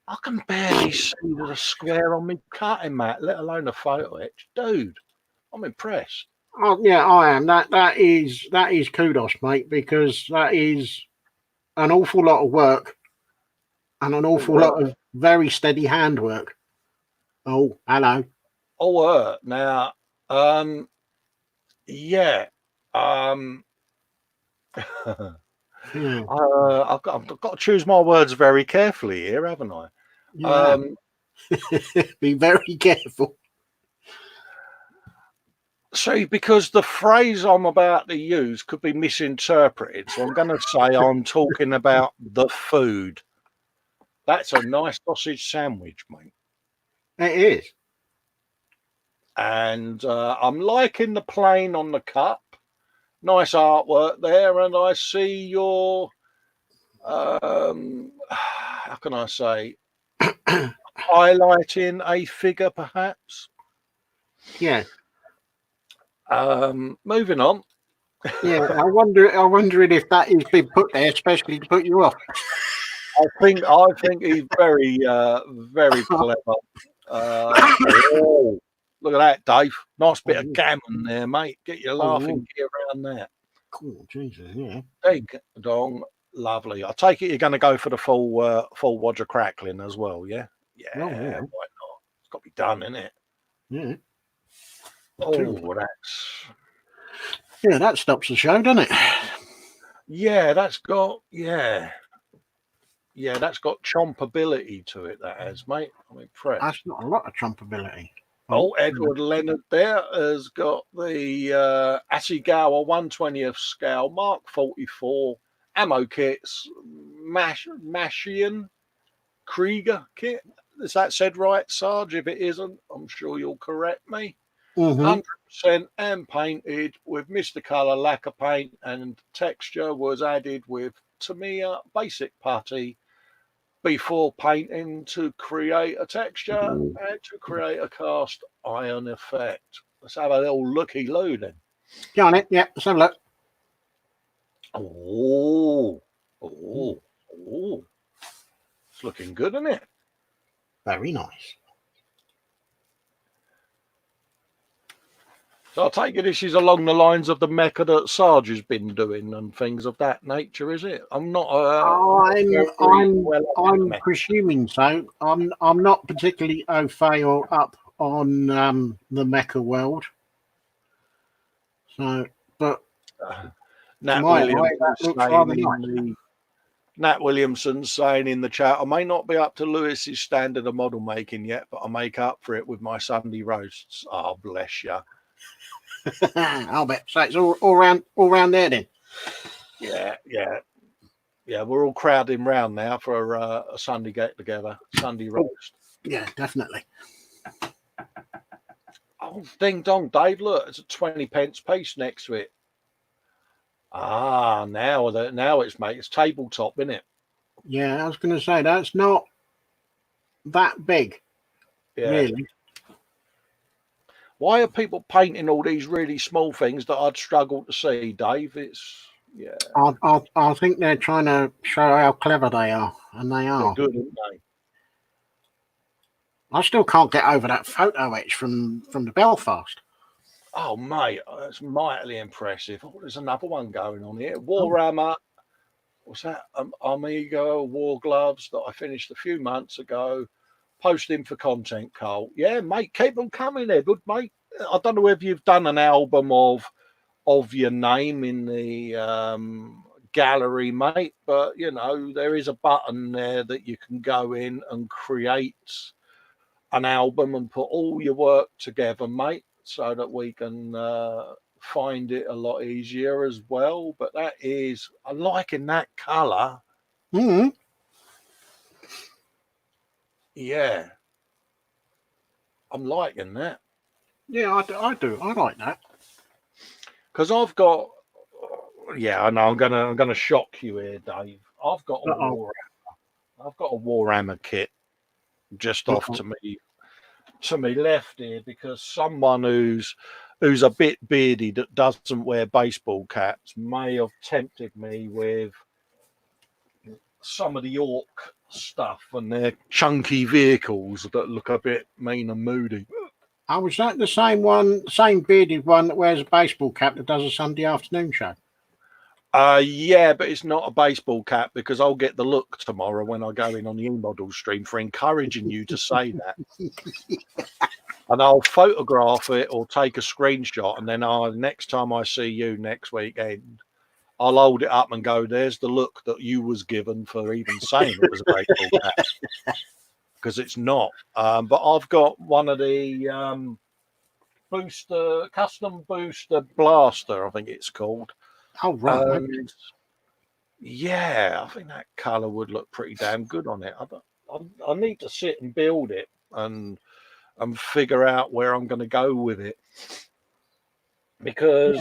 I can barely see the square on my cutting mat, let alone a photo etch. Dude, I'm impressed. Oh yeah, I am. That is kudos, mate, because that is an awful lot of work and an awful lot of very steady handwork. Oh, hello. Oh, now, yeah. I've got to choose my words very carefully here, haven't I? Yeah. Be very careful. See, because the phrase I'm about to use could be misinterpreted, so I'm going to say I'm talking about the food. That's a nice sausage sandwich, mate. It is. And I'm liking the plain on the cup. Nice artwork there, and I see your how can I say, highlighting a figure, perhaps. Yeah. Moving on. Yeah, I'm wondering if that has been put there especially to put you off. I think he's very clever. Look at that, Dave. Nice bit of gammon there, mate. Get your laughing gear around there. Cool, Jesus, yeah. Big dong, lovely. I take it you're going to go for the full Roger crackling as well, yeah? Yeah, Oh, yeah. why not? It's got to be done, isn't it? Yeah. Oh, that's... Yeah, that stops the show, doesn't it? Yeah, that's got... Yeah, that's got chompability to it, that has, mate. I'm impressed. That's not a lot of chompability. Oh, Edward Leonard there has got the Asigawa 1/20th scale Mark 44 ammo kits, Mashian Krieger kit. Is that said right, Sarge? If it isn't, I'm sure you'll correct me. Mm-hmm. 100% and painted with Mr. Colour lacquer paint, and texture was added with Tamiya basic putty before painting to create a texture and to create a cast iron effect. Let's have a little looky-loo then. Get on it. Yeah, let's have a look. Oh, it's looking good, isn't it? Very nice. So I take it this is along the lines of the mecha that Sarge has been doing and things of that nature, is it? I'm not. I'm presuming so. I'm not particularly au fait or up on the mecha world. So, but Nat Williamson's saying in the chat, I may not be up to Lewis's standard of model making yet, but I'll make up for it with my Sunday roasts. Oh, bless you. I'll bet. So it's all round there then. Yeah. We're all crowding round now for a Sunday get together, Sunday roast. Yeah, definitely. Oh, ding dong, Dave! Look, it's a 20 pence piece next to it. Ah, now it's tabletop, isn't it? Yeah, I was going to say that's not that big, really. Why are people painting all these really small things that I'd struggle to see, Dave? I think they're trying to show how clever they are, and they are. They're good, aren't they? I still can't get over that photo etch from the Belfast. Oh, mate, that's mightily impressive. Oh, there's another one going on here. Warhammer. What's that? Amigo War Gloves that I finished a few months ago. Posting for content, Cole. Yeah, mate, keep them coming, Edward, mate. I don't know if you've done an album of your name in the gallery, mate, but there is a button there that you can go in and create an album and put all your work together, mate, so that we can find it a lot easier as well. But I'm liking that colour. Mm-hmm. Yeah. I'm liking that. Yeah, I do. I like that. Because I've got, I know I'm gonna shock you here, Dave. I've got a Warhammer kit just off to me left here, because someone who's a bit beardy that doesn't wear baseball caps may have tempted me with some of the orc stuff and their chunky vehicles that look a bit mean and moody. Oh, was that the same bearded one that wears a baseball cap that does a Sunday afternoon show? Yeah, but it's not a baseball cap, because I'll get the look tomorrow when I go in on the e-model stream for encouraging you to say that. And I'll photograph it or take a screenshot, and then next time I see you next weekend, I'll hold it up and go, there's the look that you was given for even saying it was a baseball cap. Because it's not. But I've got one of the custom booster blaster, I think it's called. Oh, right. Yeah, I think that colour would look pretty damn good on it. I need to sit and build it and figure out where I'm going to go with it. Because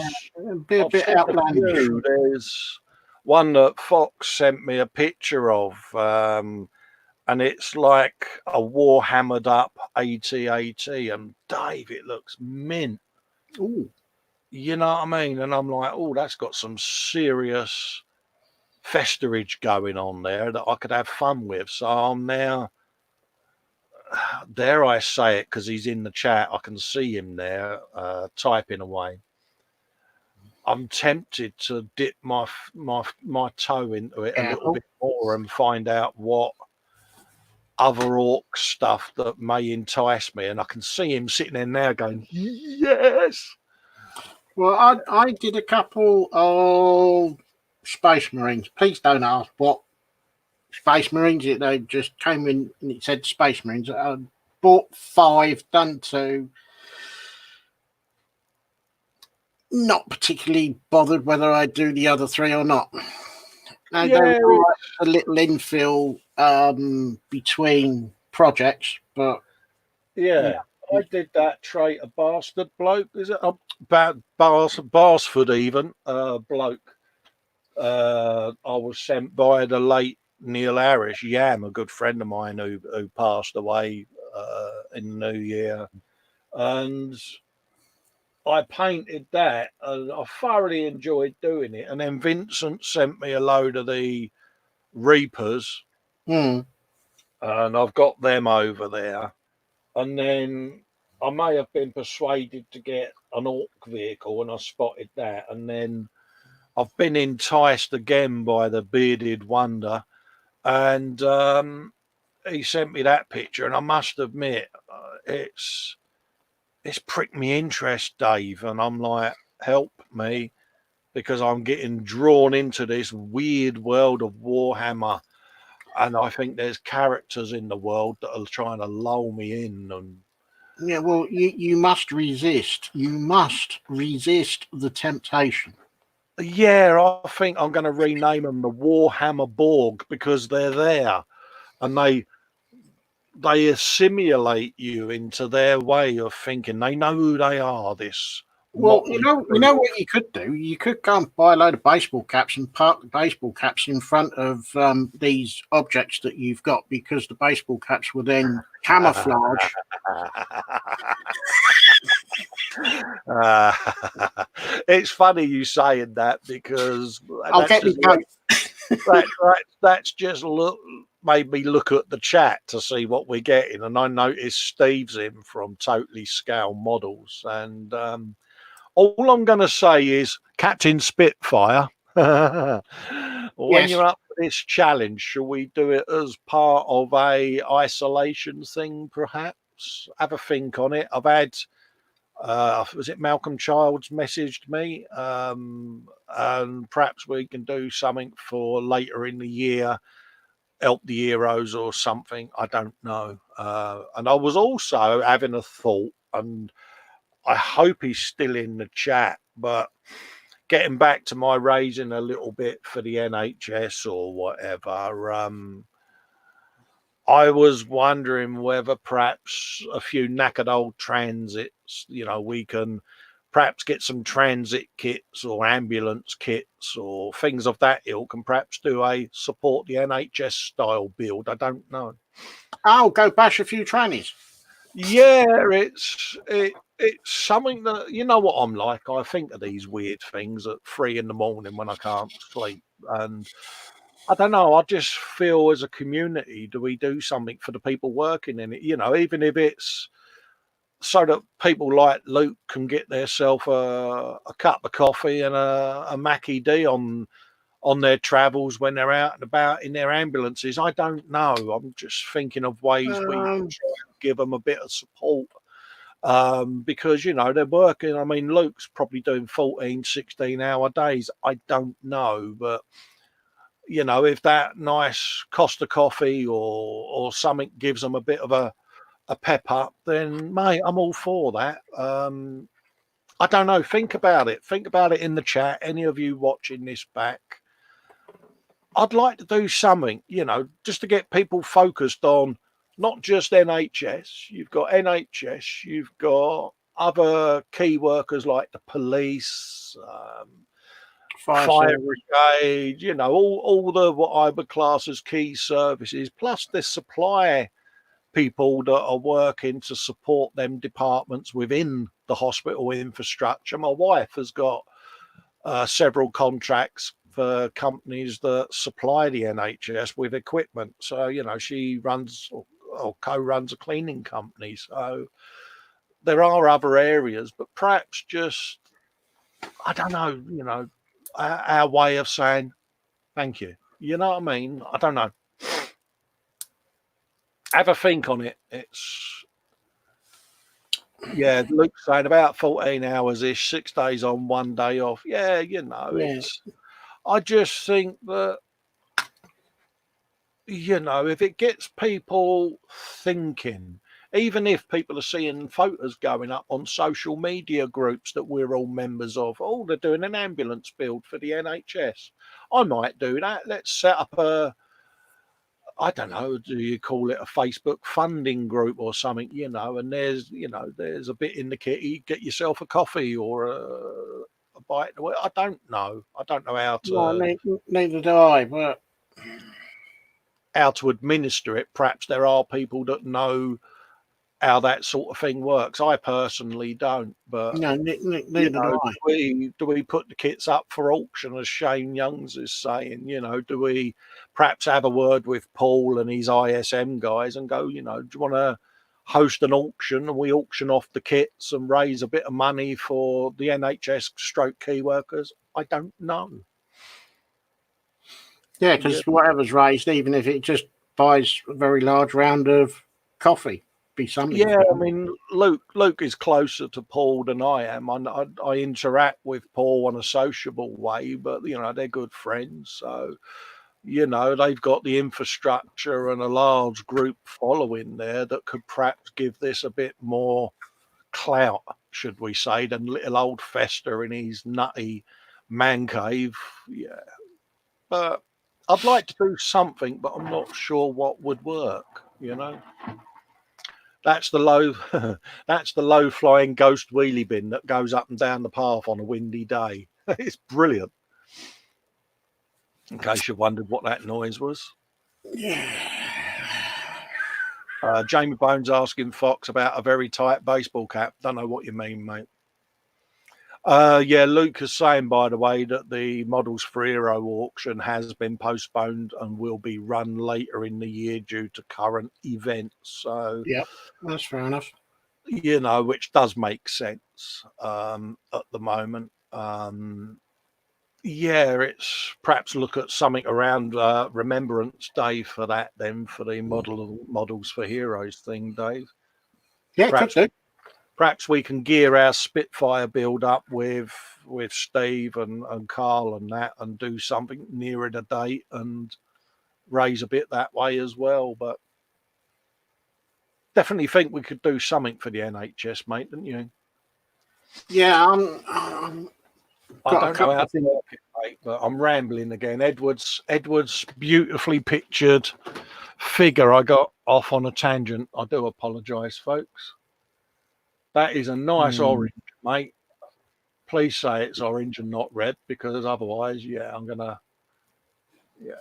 be a bit outlandish. There's one that Fox sent me a picture of, and it's like a Warhammered up AT-AT, and Dave, it looks mint. Ooh. You know what I mean? And I'm like, oh, that's got some serious festerage going on there that I could have fun with. So I'm now, dare I say it, because he's in the chat, I can see him there typing away. I'm tempted to dip my toe into it a little bit more and find out what other orc stuff that may entice me. And I can see him sitting there now going, yes. Well, I did a couple of Space Marines. Please don't ask what Space Marines. They just came in and it said Space Marines. I bought 5, done 2. Not particularly bothered whether I do the other 3 or not. Now, there was a little infill between projects, but yeah. I did that traitor bastard bloke. Is it about Barsford even bloke? I was sent by the late Neil Harris, Yam, a good friend of mine who passed away in the new year, and I painted that, and I thoroughly enjoyed doing it. And then Vincent sent me a load of the Reapers, Mm. and I've got them over there. And then I may have been persuaded to get an Orc vehicle, and I spotted that. And then I've been enticed again by the Bearded Wonder, and he sent me that picture. And I must admit, it's pricked me interest, Dave. And I'm like, help me, because I'm getting drawn into this weird world of Warhammer. And I think there's characters in the world that are trying to lull me in. And Yeah, well, you must resist. You must resist the temptation. yeah, I think I'm going to rename them the Warhammer Borg, because they're there and they assimilate you into their way of thinking. They know who they are. This Well, motley you crew. know what you could do. You could go and buy a load of baseball caps and park the baseball caps in front of these objects that you've got, because the baseball caps will then camouflage. It's funny you saying that, because I'll that's get me just coat. that's just made me look at the chat to see what we're getting, and I noticed Steve's in from Totally Scale Models, and all I'm going to say is Captain Spitfire. When Yes. you're up for this challenge, shall we do it as part of a isolation thing? Perhaps have a think on it. I've had. Was it Malcolm Childs messaged me, and perhaps we can do something for later in the year, help the heroes or something. I don't know. And I was also having a thought, and I hope he's still in the chat, but getting back to my raising a little bit for the NHS or whatever, I was wondering whether perhaps a few knackered old transits, we can perhaps get some transit kits or ambulance kits or things of that ilk, and perhaps do a support the NHS style build. I don't know. I'll go bash a few trannies. Yeah, it's something that, you know what I'm like. I think of these weird things at 3 a.m. when I can't sleep, and I don't know. I just feel as a community, do we do something for the people working in it? Even if it's so that people like Luke can get themselves a cup of coffee and a Mackie D on their travels when they're out and about in their ambulances. I don't know. I'm just thinking of ways we can try and give them a bit of support. Because they're working. I mean, Luke's probably doing 14, 16-hour days. I don't know, but if that nice Costa coffee or something gives them a bit of a pep up, then mate, I'm all for that. I don't know. Think about it. Think about it in the chat. Any of you watching this back, I'd like to do something, just to get people focused on not just NHS. You've got NHS, you've got other key workers like the police, fire brigade, all the what I would class as key services, plus the supply people that are working to support them departments within the hospital infrastructure. My wife has got several contracts for companies that supply the NHS with equipment. So, she runs or co-runs a cleaning company. So there are other areas, but perhaps just, I don't know, our way of saying thank you. You know what I mean? I don't know. Have a think on it. It's, yeah, Luke's saying about 14 hours ish, 6 days on, 1 day off. Yeah, it's, I just think that, if it gets people thinking, even if people are seeing photos going up on social media groups that we're all members of, oh, they're doing an ambulance build for the NHS. I might do that. Let's set up I don't know, do you call it a Facebook funding group or something, and there's a bit in the kitty, get yourself a coffee or a bite. I don't know. I don't know No, neither do I. But how to administer it. Perhaps there are people that know how that sort of thing works. I personally don't, but no, neither do I. do we put the kits up for auction, as Shane Youngs is saying? Do we perhaps have a word with Paul and his ISM guys and go, do you want to host an auction and we auction off the kits and raise a bit of money for the NHS stroke key workers? I don't know. Yeah, because whatever's raised, even if it just buys a very large round of coffee, be something. Yeah, I mean, Luke is closer to Paul than I am. I interact with Paul in a sociable way, but they're good friends, so they've got the infrastructure and a large group following there that could perhaps give this a bit more clout, should we say, than little old Festa in his nutty man cave. Yeah, but I'd like to do something, but I'm not sure what would work. That's the low, that's the low flying ghost wheelie bin that goes up and down the path on a windy day. It's brilliant. In case you wondered what that noise was. Yeah. Jamie Bones asking Fox about a very tight baseball cap. Don't know what you mean, mate. Yeah, Luke is saying, by the way, that the Models for Hero auction has been postponed and will be run later in the year due to current events. So, yeah, that's fair enough. Which does make sense at the moment. Yeah, it's perhaps look at something around Remembrance Day for that, then, for the Models for Heroes thing, Dave. Yeah, perhaps, could do. Perhaps we can gear our Spitfire build up with Steve and Carl and that, and do something nearer the date and raise a bit that way as well. But definitely think we could do something for the NHS, mate, don't you? Yeah, I don't know how to work it, mate, but I'm rambling again. Edward's beautifully pictured figure. I got off on a tangent. I do apologise, folks. That is a nice orange, mate. Please say it's orange and not red, because otherwise, I'm gonna. Yeah.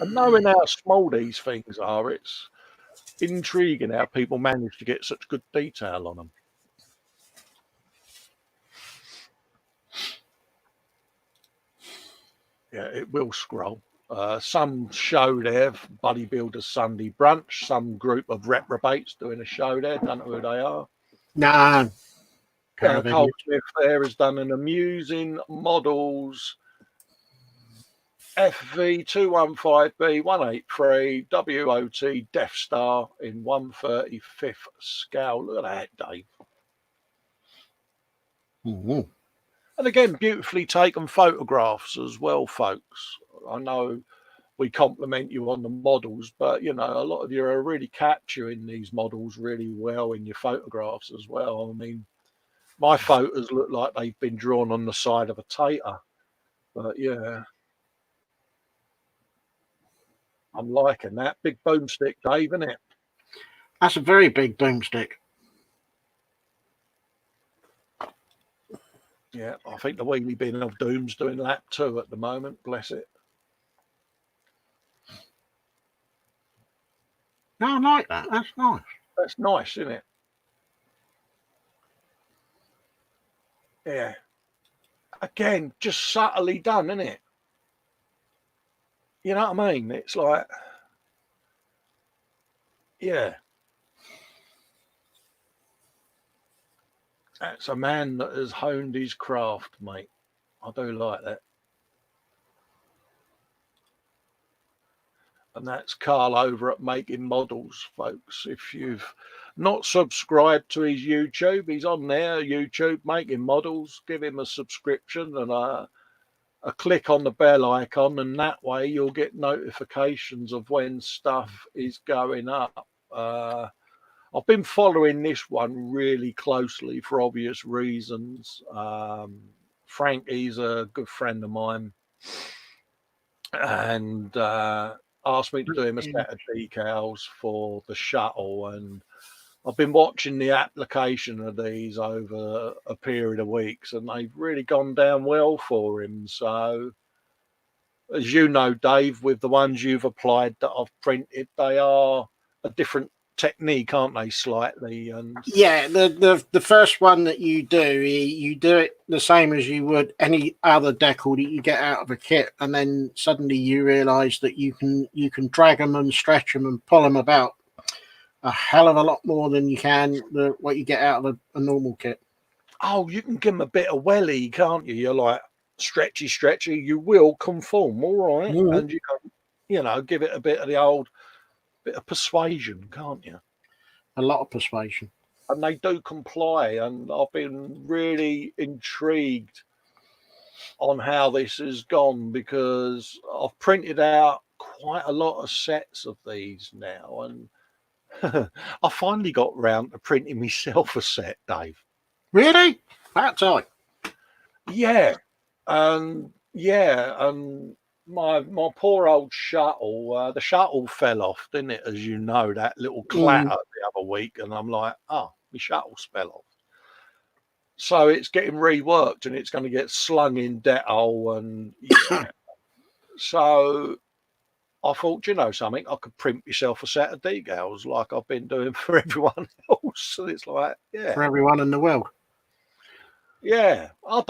And knowing how small these things are, it's intriguing how people manage to get such good detail on them. Yeah, it will scroll. Some show there, Bodybuilders Sunday Brunch, some group of reprobates doing a show there. Don't know who they are. Nah. Colin Smith there has done an amusing models FV215B183 WOT Death Star in 1/35 scale. Look at that, Dave. Mm-hmm. And again, beautifully taken photographs as well, folks. I know we compliment you on the models, but a lot of you are really capturing these models really well in your photographs as well. I mean, my photos look like they've been drawn on the side of a tater, but yeah, I'm liking that. Big boomstick, Dave, isn't it? That's a very big boomstick. Yeah, I think the Wheelie Bin of Doom's doing lap 2 at the moment. Bless it. No, I like that. That's nice. That's nice, isn't it? Yeah. Again, just subtly done, isn't it? You know what I mean? It's like, yeah. That's a man that has honed his craft, mate. I do like that. And that's Carl over at Making Models, folks. If you've not subscribed to his YouTube, he's on there, YouTube, Making Models. Give him a subscription and a click on the bell icon, and that way you'll get notifications of when stuff is going up. I've been following this one really closely for obvious reasons. Frank, he's a good friend of mine. and asked me to do him a set of decals for the shuttle. And I've been watching the application of these over a period of weeks, and they've really gone down well for him. So, as you know, Dave, with the ones you've applied that I've printed, they are a different technique, aren't they? Slightly, and Yeah, the first one that you do it the same as you would any other decal that you get out of a kit, and then suddenly you realise that you can drag them and stretch them and pull them about a hell of a lot more than you can what you get out of a normal kit. oh, you can give them a bit of welly, can't you? You're like stretchy, you will conform, all right, Mhm. and you can, give it a bit of the old bit of persuasion, can't you? A lot of persuasion. And they do comply, and I've been really intrigued on how this has gone, because I've printed out quite a lot of sets of these now, and I finally got round to printing myself a set, Dave. Really? That's all. And my poor old shuttle, the shuttle fell off, didn't it? As you know, that little clatter the other week, and I'm like, oh, my shuttle's fell off. So it's getting reworked, and it's going to get slung in Dettol, and yeah. So I thought, you know something, I could print myself a set of decals like I've been doing for everyone else. And it's like, yeah. For everyone in the world. Yeah, I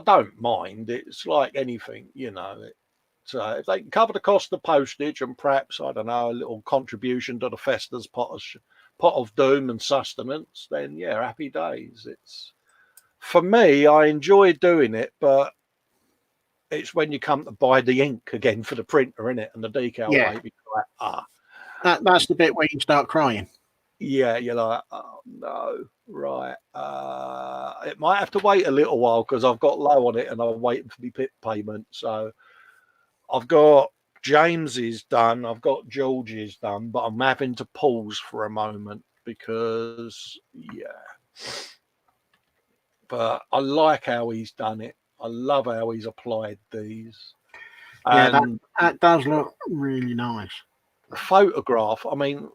don't mind. It's like anything, if they can cover the cost of postage and perhaps, I don't know, a little contribution to the festa's pot of doom and sustenance, then yeah, happy days. It's, for me, I enjoy doing it, but it's when you come to buy the ink again for the printer, innit, and the decal Yeah. paper, you're like, That's the bit where you start crying. yeah, you're like, oh no, right. It might have to wait a little while because I've got low on it and I'm waiting for the PIP payment. So I've got James's done, I've got George's done, but I'm having to pause for a moment because, yeah. But I like how he's done it. I love how he's applied these. Yeah, And that does look really nice. the photograph, I mean,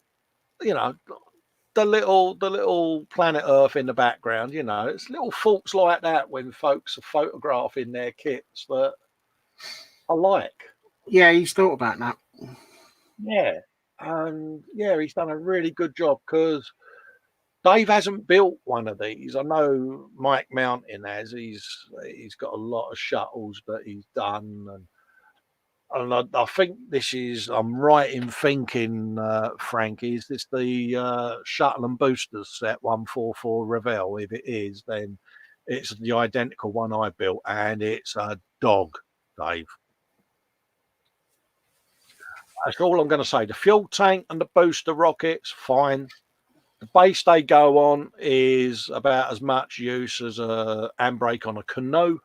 the little planet Earth in the background, it's little thoughts like that when folks are photographing their kits that I like. Yeah, he's thought about that. Yeah. And yeah, he's done a really good job because Dave hasn't built one of these. I know Mike Mountain has. He's got a lot of shuttles that he's done, and I think this is, I'm right in thinking, Frankie, is this the Shuttle and Boosters set 144 Revell? If it is, then it's the identical one I built, and it's a dog, Dave. That's all I'm going to say. The fuel tank and the booster rockets, fine. The base they go on is about as much use as a handbrake on a canoe.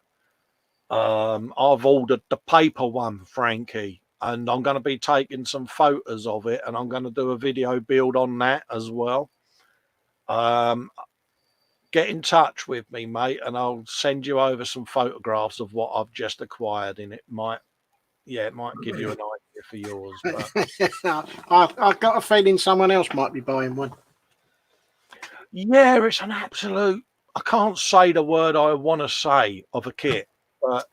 I've ordered the paper one, Frankie, and I'm going to be taking some photos of it, and I'm going to do a video build on that as well. Get in touch with me, mate, and I'll send you over some photographs of what I've just acquired, and it might give you an idea for yours. But I've got a feeling someone else might be buying one. yeah, it's an absolute, I can't say the word I want to say of a kit, but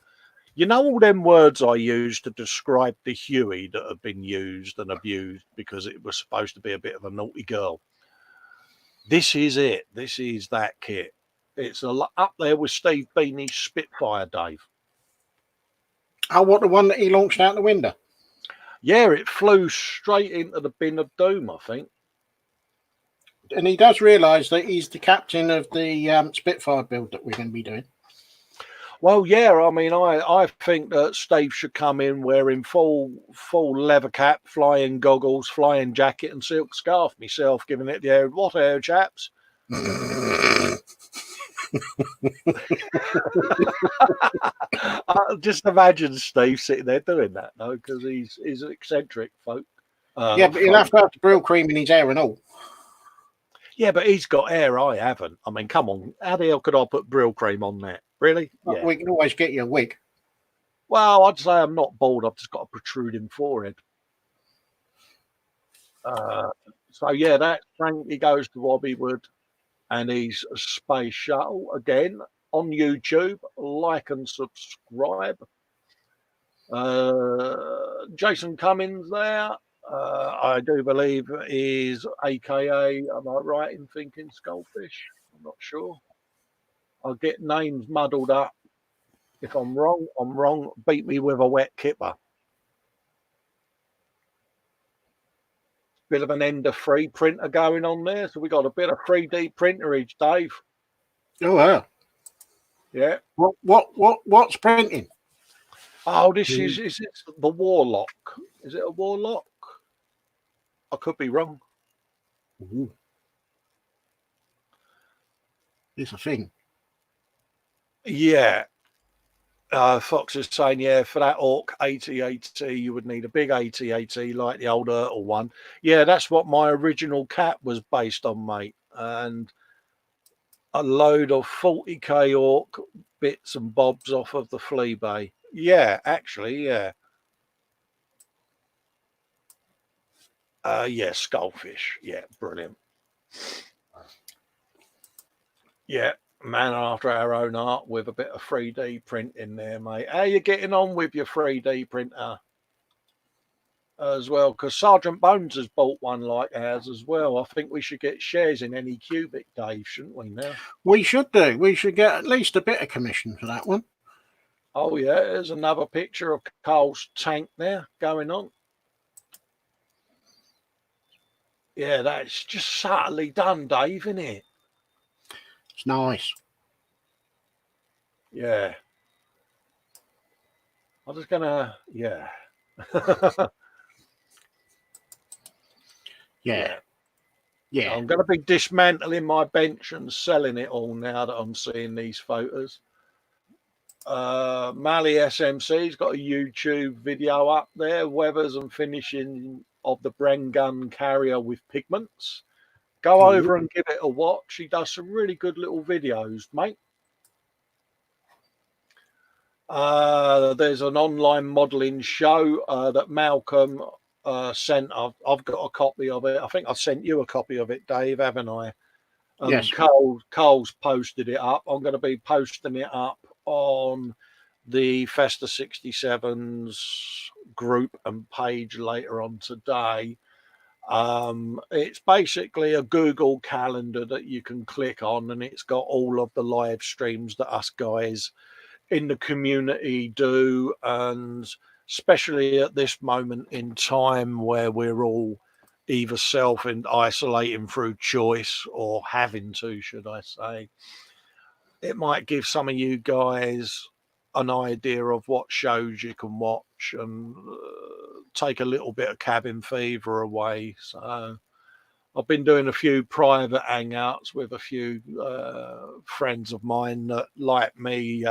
all them words I use to describe the Huey that have been used and abused because it was supposed to be a bit of a naughty girl. This is it. This is that kit. It's up there with Steve Beanie's Spitfire, Dave. Oh, what, the one that he launched out the window? Yeah, it flew straight into the bin of doom, I think. And he does realise that he's the captain of the Spitfire build that we're going to be doing. Well, yeah, I mean, I think that Steve should come in wearing full leather cap, flying goggles, flying jacket, and silk scarf. Myself giving it the air. What air, chaps? Just imagine Steve sitting there doing that, though, because he's an eccentric folk. Yeah, but he'll have to have the brill cream in his hair and all. Yeah, but he's got hair. I haven't. I mean, come on. How the hell could I put brill cream on that? Really? Yeah. We can always get you a wig. Well, I'd say I'm not bald. I've just got a protruding forehead. So yeah, that Frankie Goes to Wobbywood and his space shuttle again on YouTube. Like and subscribe. Jason Cummins there. I do believe is AKA. Am I right in thinking Skullfish? I'm not sure. I'll get names muddled up. If I'm wrong, I'm wrong. Beat me with a wet kipper. Bit of an Ender 3 printer going on there. So we got a bit of 3D printerage, Dave. Oh wow. Yeah. What's printing? Oh, this is it the Warlock? Is it a Warlock? I could be wrong. Ooh. It's a thing. Yeah. Fox is saying, yeah, for that Orc AT-AT, you would need a big AT-AT like the old Ertl one. Yeah, that's what my original cat was based on, mate. And a load of 40k Orc bits and bobs off of the flea bay. Yeah, actually, yeah. Yeah, Skullfish. Yeah, brilliant. Yeah, man after our own art with a bit of 3D print in there, mate. How you getting on with your 3D printer as well? Because Sergeant Bones has bought one like ours as well. I think we should get shares in any cubic, Dave, shouldn't we now? We should do. We should get at least a bit of commission for that one. Oh, yeah, there's another picture of Carl's tank there going on. Yeah, that's just subtly done, Dave, isn't it? It's nice. Yeah. I'm just gonna, yeah. Yeah. I'm gonna be dismantling my bench and selling it all now that I'm seeing these photos. Mally SMC's got a YouTube video up there, weathers and finishing of the Bren gun carrier with pigments. Go over and give it a watch. He does some really good little videos, mate. There's an online modelling show that Malcolm sent. I've got a copy of it. I think I sent you a copy of it, Dave, haven't I? Yes. Cole's posted it up. I'm going to be posting it up on the Festa 67's group and page later on today. It's basically a Google calendar that you can click on, and it's got all of the live streams that us guys in the community do, and especially at this moment in time where we're all either self and isolating through choice or having to, should I say, it might give some of you guys an idea of what shows you can watch and take a little bit of cabin fever away. So I've been doing a few private hangouts with a few friends of mine that, like me,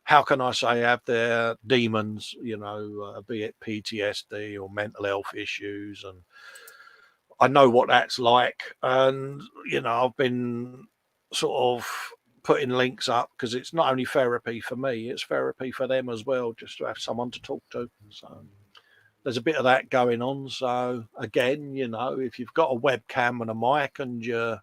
how can I say, have their demons, you know, be it PTSD or mental health issues. And I know what that's like. And, you know, I've been sort of putting links up because it's not only therapy for me, it's therapy for them as well, just to have someone to talk to. So there's a bit of that going on. So again, you know, if you've got a webcam and a mic and you're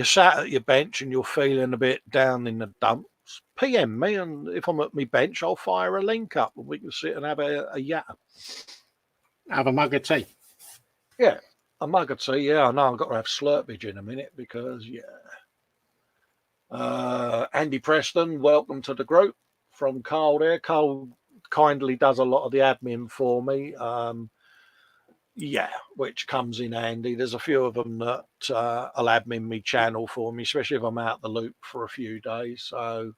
sat at your bench and you're feeling a bit down in the dumps, PM me, and if I'm at my bench, I'll fire a link up and we can sit and have a yap. Have a mug of tea. Yeah, a mug of tea. Yeah, I know I've got to have Slurpage in a minute because, yeah. Andy Preston, welcome to the group from Carl there. Carl kindly does a lot of the admin for me. Yeah, which comes in handy. There's a few of them that will admin me channel for me, especially if I'm out the loop for a few days. So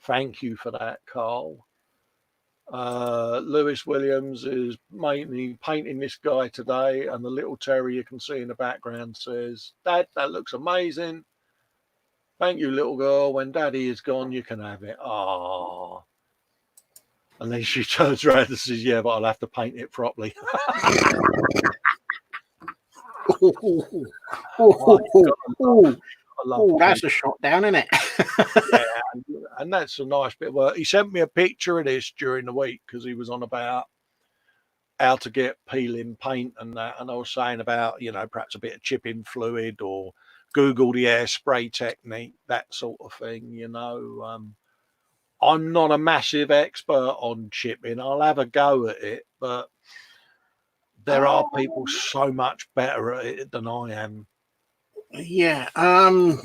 thank you for that, Carl. Lewis Williams is mainly painting this guy today, and the little Terry you can see in the background says, "Dad, that looks amazing. Thank you, little girl. When Daddy is gone, you can have it." Ah. And then she turns around and says, "Yeah, but I'll have to paint it properly." Oh, that's a shot down, isn't it? Yeah, And that's a nice bit of work. He sent me a picture of this during the week because he was on about how to get peeling paint and that. And I was saying about, perhaps a bit of chipping fluid or Google the air spray technique, that sort of thing, I'm not a massive expert on chipping. I'll have a go at it, but there are people so much better at it than I am. Yeah. I'm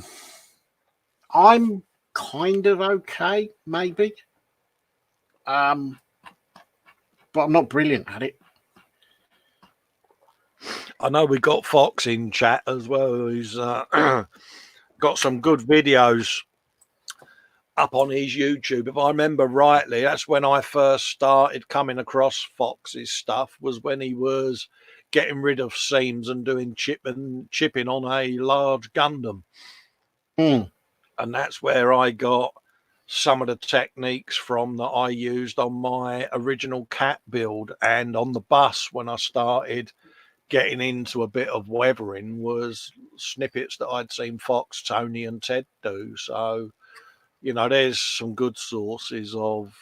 kind of okay, maybe. But I'm not brilliant at it. I know we got Fox in chat as well, who's got some good videos up on his YouTube. If I remember rightly, that's when I first started coming across Fox's stuff, was when he was getting rid of seams and doing chipping on a large Gundam. And that's where I got some of the techniques from that I used on my original cat build. And on the bus, when I started getting into a bit of weathering, was snippets that I'd seen Fox, Tony and Ted do. So, there's some good sources of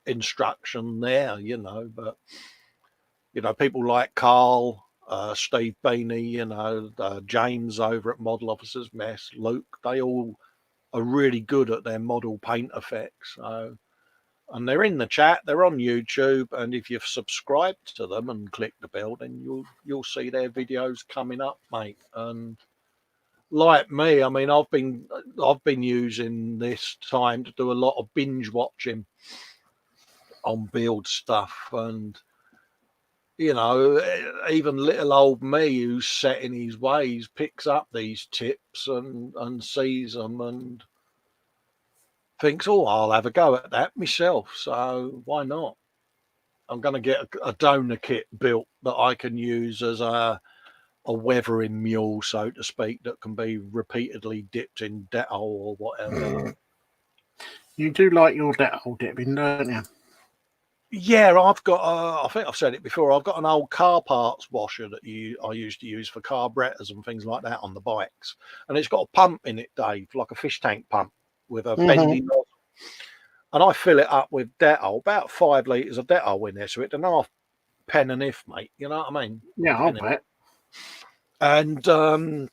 instruction there, but, people like Carl, Steve Beanie, James over at Model Officers Mess, Luke, they all are really good at their model paint effects. So, and they're in the chat, they're on YouTube, and if you've subscribed to them and click the bell, then you'll see their videos coming up, mate. And like me, I mean, I've been using this time to do a lot of binge watching on build stuff, and even little old me who's set in his ways picks up these tips and sees them and thinks, oh, I'll have a go at that myself. So why not? I'm going to get a donor kit built that I can use as a weathering mule, so to speak, that can be repeatedly dipped in Dettol or whatever. You do like your Dettol dipping, don't you? Yeah, I've got, I think I've said it before, I've got an old car parts washer that I used to use for carburetors and things like that on the bikes. And it's got a pump in it, Dave, like a fish tank pump with a bendy nozzle. And I fill it up with Dettol, about 5 litres of Dettol in there. So it's an half pen and if, mate. You know what I mean? Yeah, I'll bet. And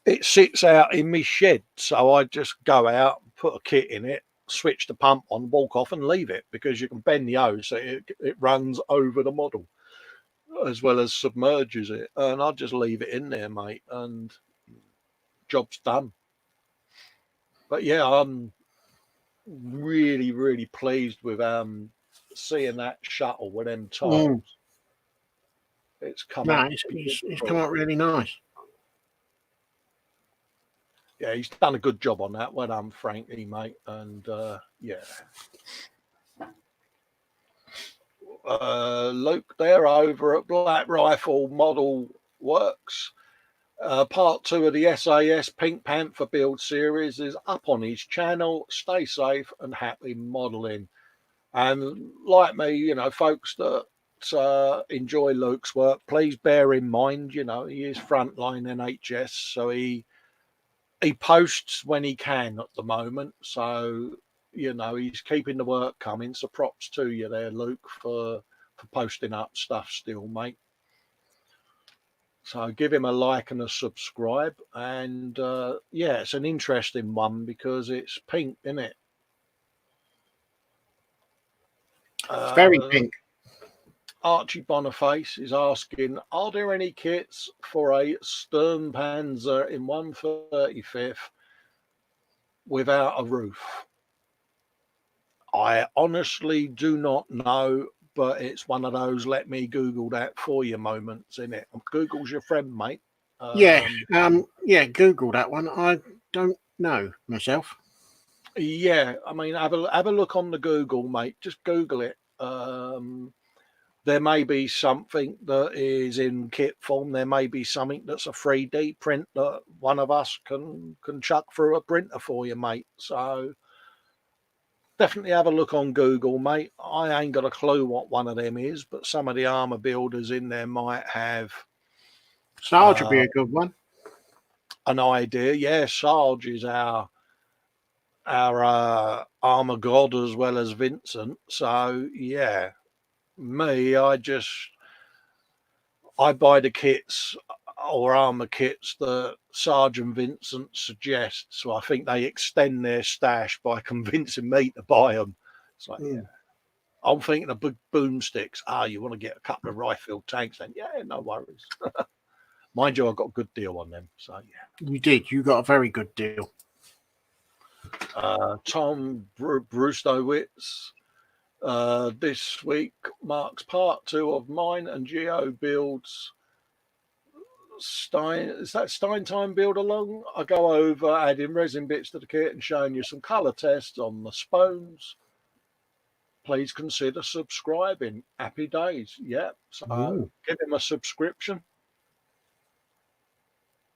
it sits out in my shed. So I just go out, put a kit in it, switch the pump on, walk off and leave it, because you can bend the hose so it runs over the model as well as submerges it. And I just leave it in there, mate, and job's done. But yeah, I'm really, really pleased with seeing that shuttle with them tiles. It's come out. It's come out really nice. Yeah, he's done a good job on that. Well done, Frankie, mate. And yeah. Luke, they're over at Black Rifle Model Works. Part 2 of the SAS Pink Panther build series is up on his channel. Stay safe and happy modelling. And like me, folks that enjoy Luke's work, please bear in mind, he is frontline NHS, so he posts when he can at the moment. So, he's keeping the work coming. So props to you there, Luke, for posting up stuff still, mate. So give him a like and a subscribe. And yeah, it's an interesting one because it's pink, isn't it? It's very pink. Archie Boniface is asking, are there any kits for a Sturmpanzer in 1/35 without a roof? I honestly do not know, but it's one of those let me Google that for you moments, isn't it? Google's your friend, mate. Yeah, Google that one. I don't know myself. Yeah, I mean, have a look on the Google, mate. Just Google it. There may be something that is in kit form. There may be something that's a 3D print that one of us can chuck through a printer for you, mate. So definitely have a look on Google, mate. I ain't got a clue what one of them is, but some of the armor builders in there might have. Sarge would be a good one. An idea. Yeah, Sarge is our our armor god as well as Vincent. So yeah, me, I buy the kits or armor kits that Sergeant Vincent suggests. So I think they extend their stash by convincing me to buy them. It's like, yeah. I'm thinking of big boomsticks. You want to get a couple of rifle tanks? Then yeah, no worries. Mind you, I got a good deal on them. So yeah, You did. You got a very good deal. Tom Brustowitz. This week marks part 2 of mine and Geo builds Stein time build along. I go over adding resin bits to the kit and showing you some colour tests on the spoons. Please consider subscribing. Happy days. Yeah. So give him a subscription.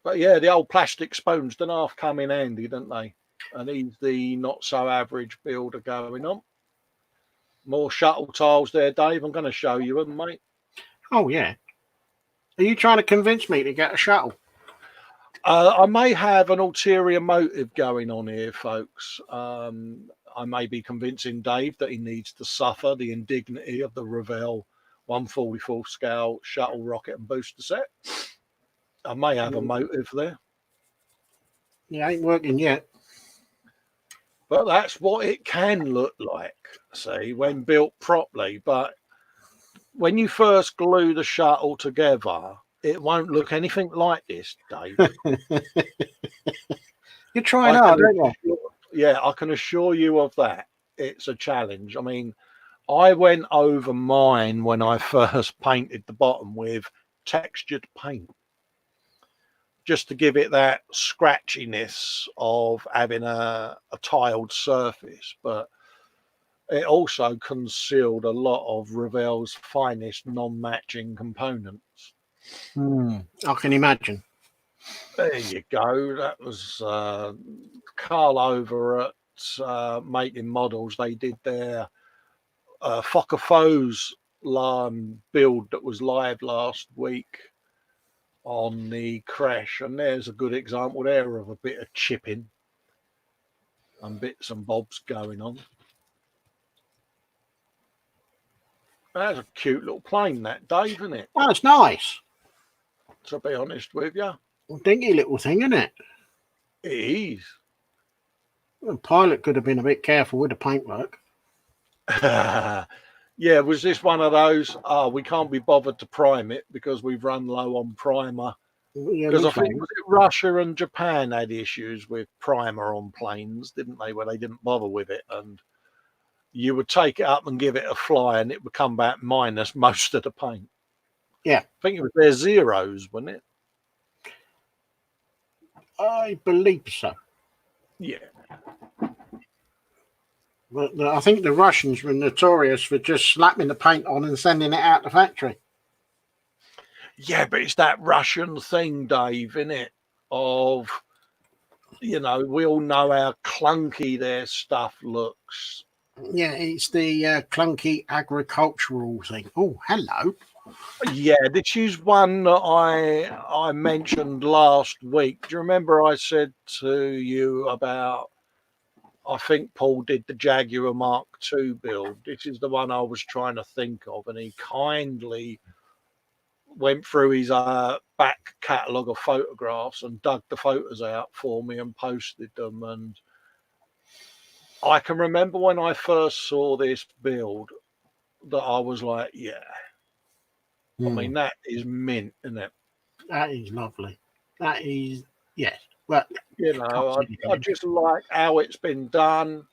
But yeah, the old plastic spoons didn't half come in handy, didn't they? And he's the not so average builder going on. More shuttle tiles there, Dave. I'm going to show you them, mate. Oh, yeah. Are you trying to convince me to get a shuttle? I may have an ulterior motive going on here, folks. I may be convincing Dave that he needs to suffer the indignity of the Revell 144 scale shuttle rocket and booster set. I may have a motive there. It ain't working yet. But that's what it can look like, see, when built properly. But when you first glue the shuttle together, it won't look anything like this, Dave. You're trying hard, aren't you? Yeah, I can assure you of that. It's a challenge. I mean, I went over mine when I first painted the bottom with textured paint, just to give it that scratchiness of having a tiled surface. But it also concealed a lot of Revell's finest non-matching components. I can imagine. There you go. That was Carl over at Making Models. They did their Fokker Foes build that was live last week on the crash, and there's a good example there of a bit of chipping and bits and bobs going on. That's a cute little plane, that, Dave, isn't it? Oh, it's nice. To be honest with you. Dinky little thing, isn't it? It is. The pilot could have been a bit careful with the paintwork. Yeah, was this one of those, we can't be bothered to prime it because we've run low on primer? Because I think was it Russia and Japan had issues with primer on planes, didn't they, where they didn't bother with it, and you would take it up and give it a fly and it would come back minus most of the paint. Yeah. I think it was their zeros, wasn't it? I believe so. Yeah. But I think the Russians were notorious for just slapping the paint on and sending it out the factory. Yeah, but it's that Russian thing, Dave, isn't it? Of, we all know how clunky their stuff looks. Yeah, it's the clunky agricultural thing. Oh, hello. Yeah, this is one that I mentioned last week. Do you remember I said to you about, I think Paul did the Jaguar Mark II build. This is the one I was trying to think of, and he kindly went through his back catalogue of photographs and dug the photos out for me and posted them. And I can remember when I first saw this build that I was like, yeah. I mean, that is mint, isn't it? That is lovely. That is, yes. Well, I just like how it's been done.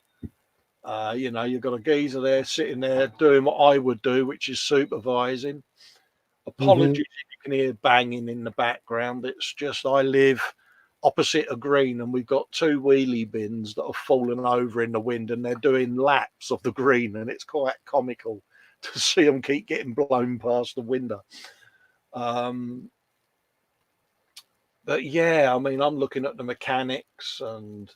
You've got a geezer there sitting there doing what I would do, which is supervising. Apologies if you can hear banging in the background. It's just I live opposite a green and we've got 2 wheelie bins that have fallen over in the wind and they're doing laps of the green, and it's quite comical to see them keep getting blown past the window. But yeah, I mean, I'm looking at the mechanics, and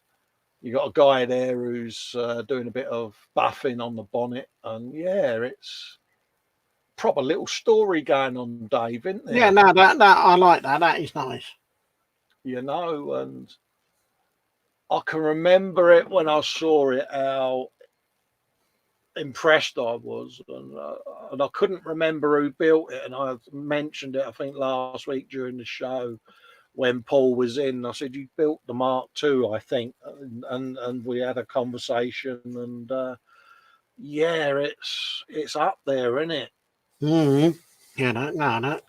you got a guy there who's doing a bit of buffing on the bonnet, and yeah, it's proper little story going on, Dave, isn't there? Yeah, no, that I like that. That is nice. And I can remember it when I saw it, how impressed I was, and I couldn't remember who built it. And I mentioned it, I think, last week during the show when Paul was in. I said, "You built the Mark II, I think," and we had a conversation, and yeah, it's up there, isn't it? Mm-hmm. Yeah, no.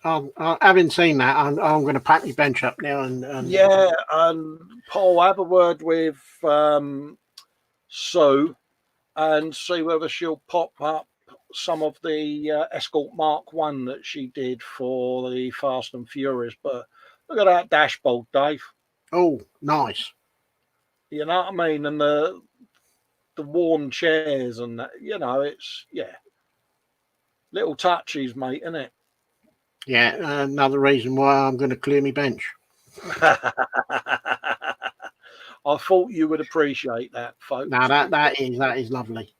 Having seen that, I'm going to pack my bench up now and Yeah, and Paul, have a word with Sue and see whether she'll pop up some of the Escort Mark One that she did for the Fast and Furious. But look at that dashboard, Dave. Oh, nice. You know what I mean? And the worn chairs and that. You know, it's little touches, mate, isn't it? Yeah, another reason why I'm going to clear my bench. I thought you would appreciate that, folks. Now that is lovely.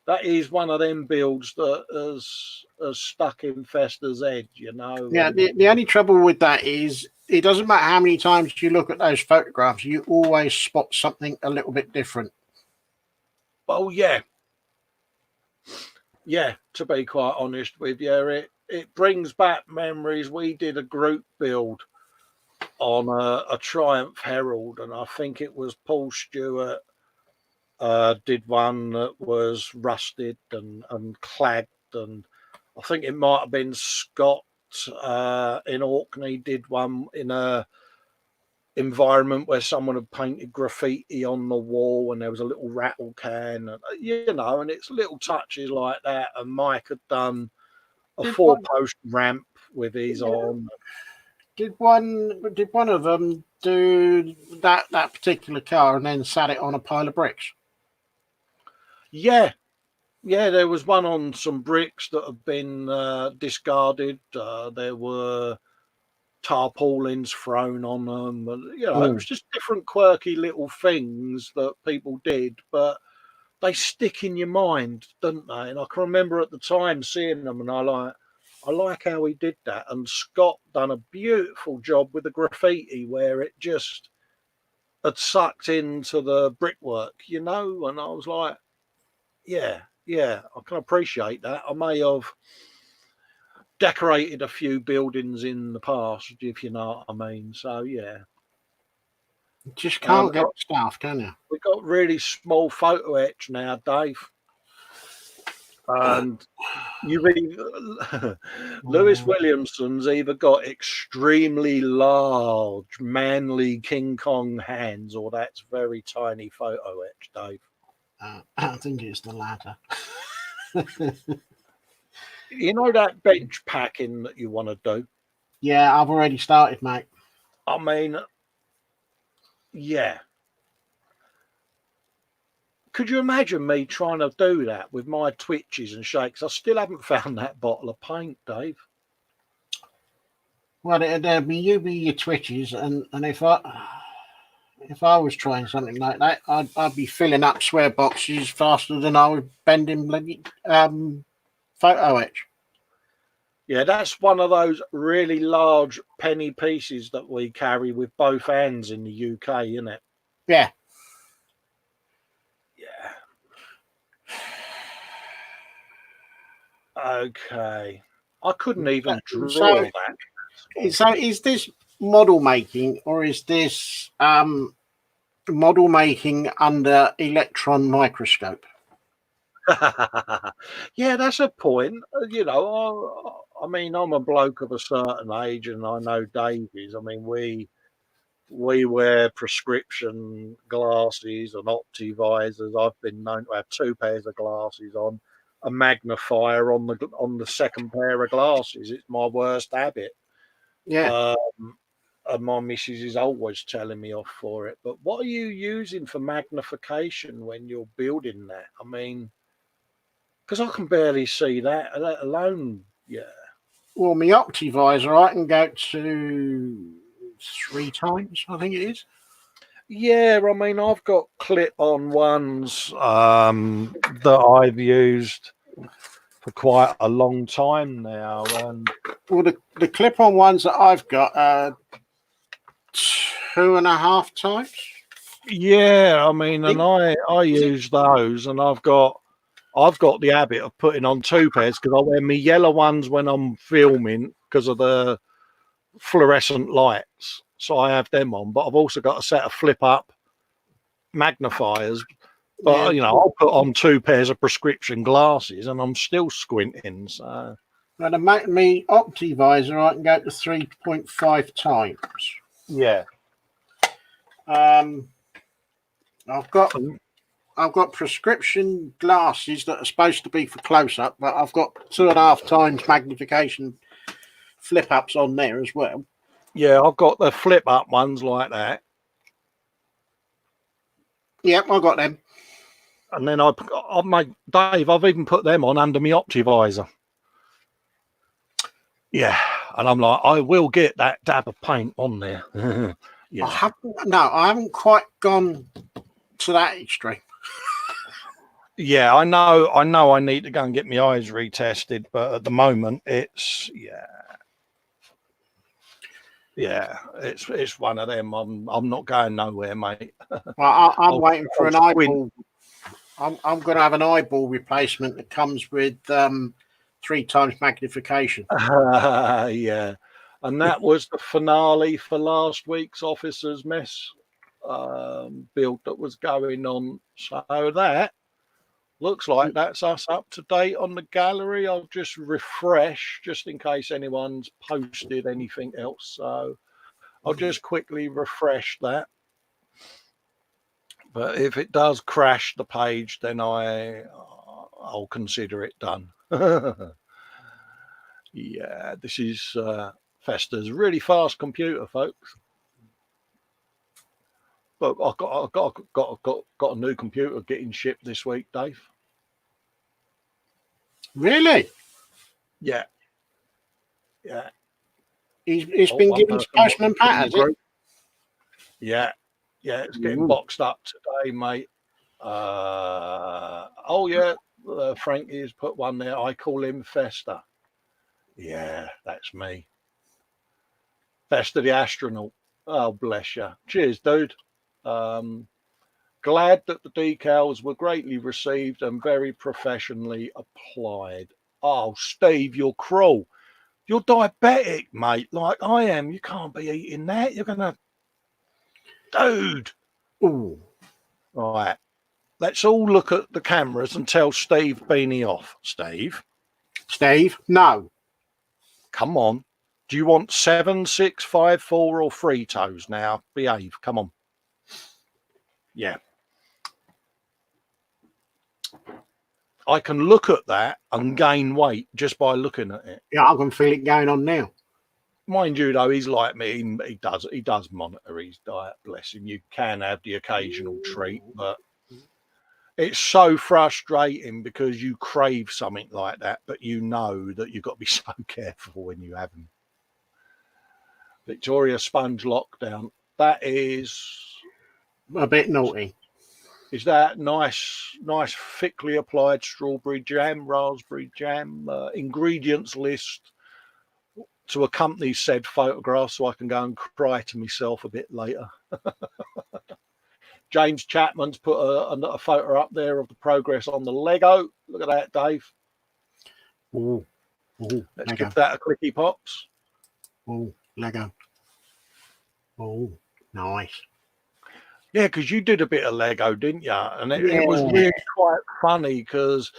That is one of them builds that has stuck in Festa's head, you know. Yeah, the only trouble with that is it doesn't matter how many times you look at those photographs, you always spot something a little bit different. Oh yeah, to be quite honest with you, it brings back memories. We did a group build on a Triumph Herald, and I think it was Paul Stewart did one that was rusted and clagged, and I think it might have been Scott in Orkney did one in a environment where someone had painted graffiti on the wall and there was a little rattle can, and, you know, and it's little touches like that. And Mike had done a Did 4-post ramp with his on. Did one of them do that particular car and then sat it on a pile of bricks? Yeah, there was one on some bricks that had been discarded. There were tarpaulins thrown on them, and you know, it was just different quirky little things that people did, but they stick in your mind, don't they? And I can remember at the time seeing them, and I like how he did that. And Scott done a beautiful job with the graffiti where it just had sucked into the brickwork, you know. And I was like, yeah, I can appreciate that. I may have decorated a few buildings in the past, if you know what I mean. So yeah, You just can't get got, stuff, can you? we got really small photo etch now, Dave. And Lewis Williamson's either got extremely large, manly King Kong hands, or that's very tiny photo etch, Dave. I think it's the latter. You know that bench packing that you want to do? Yeah, I've already started, mate. I mean, yeah. Could you imagine me trying to do that with my twitches and shakes? I still haven't found that bottle of paint, Dave. Well, it'd be your twitches, and if I was trying something like that, I'd be filling up square boxes faster than I was bending bloody photo etch. Yeah, that's one of those really large penny pieces that we carry with both hands in the UK, isn't it? Yeah. Okay. I couldn't even draw So- that. So, is this model making, or is this model making under electron microscope? Yeah, that's a point. You know, I mean, I'm a bloke of a certain age, and I know Dave is. I mean, we wear prescription glasses and optivisors. I've been known to have 2 pairs of glasses on, a magnifier on the second pair of glasses. It's my worst habit. Yeah. And my missus is always telling me off for it. But what are you using for magnification when you're building that? I mean, because I can barely see that, let alone, yeah. Well, my optivisor, I can go to 3 times, I think it is. Yeah, I mean, I've got clip-on ones that I've used for quite a long time now. And Well, the clip-on ones that I've got are 2.5 times. Yeah, I mean, and I use those, and I've got the habit of putting on two pairs because I wear my yellow ones when I'm filming because of the fluorescent lights. So I have them on, but I've also got a set of flip up magnifiers. But I'll put on two pairs of prescription glasses, and I'm still squinting. So Now to make me Optivisor, I can go to 3.5 times. yeah, I've got prescription glasses that are supposed to be for close up, but I've got 2.5 times magnification flip ups on there as well. yeah, I've got the flip up ones like that. Yep, I got them. And then I've Dave, I've even put them on under my Optivisor. Yeah, and I'm like, I will get that dab of paint on there. Yeah. I haven't quite gone to that extreme. Yeah, I know I need to go and get my eyes retested, but at the moment it's it's one of them. I'm not going nowhere, mate. Well, I'm waiting for an eyeball. I'm going to have an eyeball replacement that comes with 3 times magnification. Yeah, and that was the finale for last week's Officers Mess build that was going on. So that looks like that's us up to date on the gallery. I'll just refresh just in case anyone's posted anything else. So I'll just quickly refresh that. But if it does crash the page, then I'll consider it done. Yeah, this is Festa's really fast computer, folks. But I got a new computer getting shipped this week, Dave. Really? Yeah. He's been given Postman Pat, has it? Yeah, it's getting boxed up today, mate. Frankie's put one there. I call him Festa. Yeah, that's me. Festa the astronaut. Oh, bless you. Cheers, dude. Glad that the decals were greatly received and very professionally applied. Oh, Steve, you're cruel. You're diabetic, mate, like I am. You can't be eating that. You're going to... Dude. Ooh. All right. Let's all look at the cameras and tell Steve Beanie off. Steve, no. Come on. Do you want 7, 6, 5, 4 or 3 toes now? Behave. Come on. Yeah. I can look at that and gain weight just by looking at it. Yeah, I can feel it going on now. Mind you, though, he's like me. He does monitor his diet. Bless him. You can have the occasional treat, but it's so frustrating because you crave something like that, but you know that you've got to be so careful when you have them. Victoria Sponge Lockdown. That is a bit naughty. Is that nice thickly applied strawberry jam, raspberry jam, ingredients list to accompany said photograph so I can go and cry to myself a bit later. James Chapman's put a photo up there of the progress on the Lego. Look at that, Dave. Ooh, Let's Lego. give that a clicky pops. Oh, Lego. Oh, nice. Yeah, because you did a bit of Lego, didn't you? And it was really quite funny because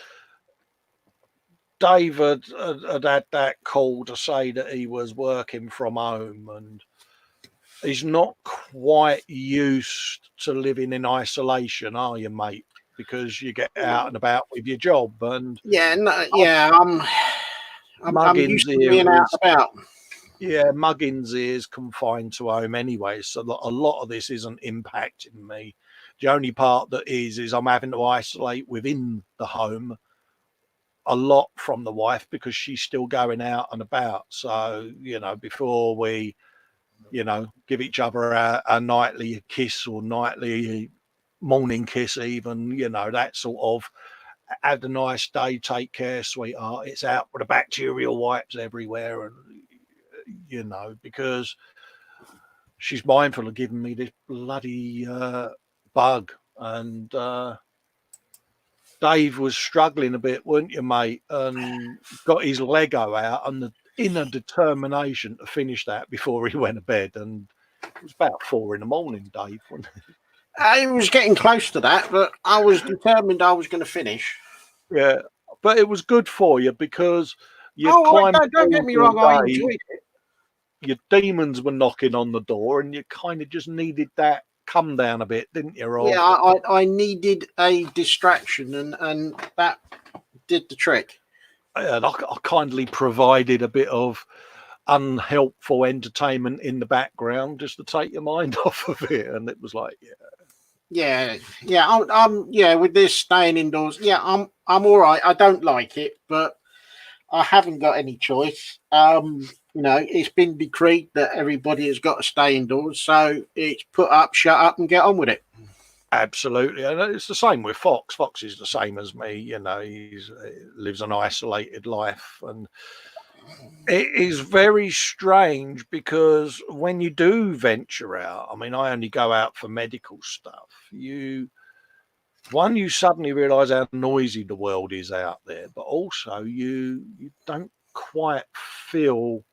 David had that call to say that he was working from home and he's not quite used to living in isolation, are you, mate? Because you get out and about with your job and I'm used to being out and about. Yeah, Muggins is confined to home anyway, so a lot of this isn't impacting me. The only part that is I'm having to isolate within the home a lot from the wife because she's still going out and about. So, before we, give each other a nightly kiss or nightly morning kiss even, that sort of have a nice day, take care, sweetheart. It's out with the bacterial wipes everywhere and because she's mindful of giving me this bloody bug, and Dave was struggling a bit, weren't you, mate? And got his Lego out and the inner determination to finish that before he went to bed. And it was about 4 a.m, Dave, wasn't it? I was getting close to that, but I was determined I was going to finish. Yeah, but it was good for you because you climbed. Don't get me wrong, I enjoyed it. Your demons were knocking on the door, and you kind of just needed that come down a bit, didn't you? Yeah, I needed a distraction, and that did the trick. And I kindly provided a bit of unhelpful entertainment in the background just to take your mind off of it, and it was like, yeah. I'm with this staying indoors. Yeah, I'm all right. I don't like it, but I haven't got any choice. It's been decreed that everybody has got to stay indoors, so it's put up, shut up, and get on with it. absolutely. And it's the same with Fox. Fox is the same as me. He lives an isolated life, and it is very strange because when you do venture out, I mean, I only go out for medical stuff. You suddenly realise how noisy the world is out there, but also you don't quite feel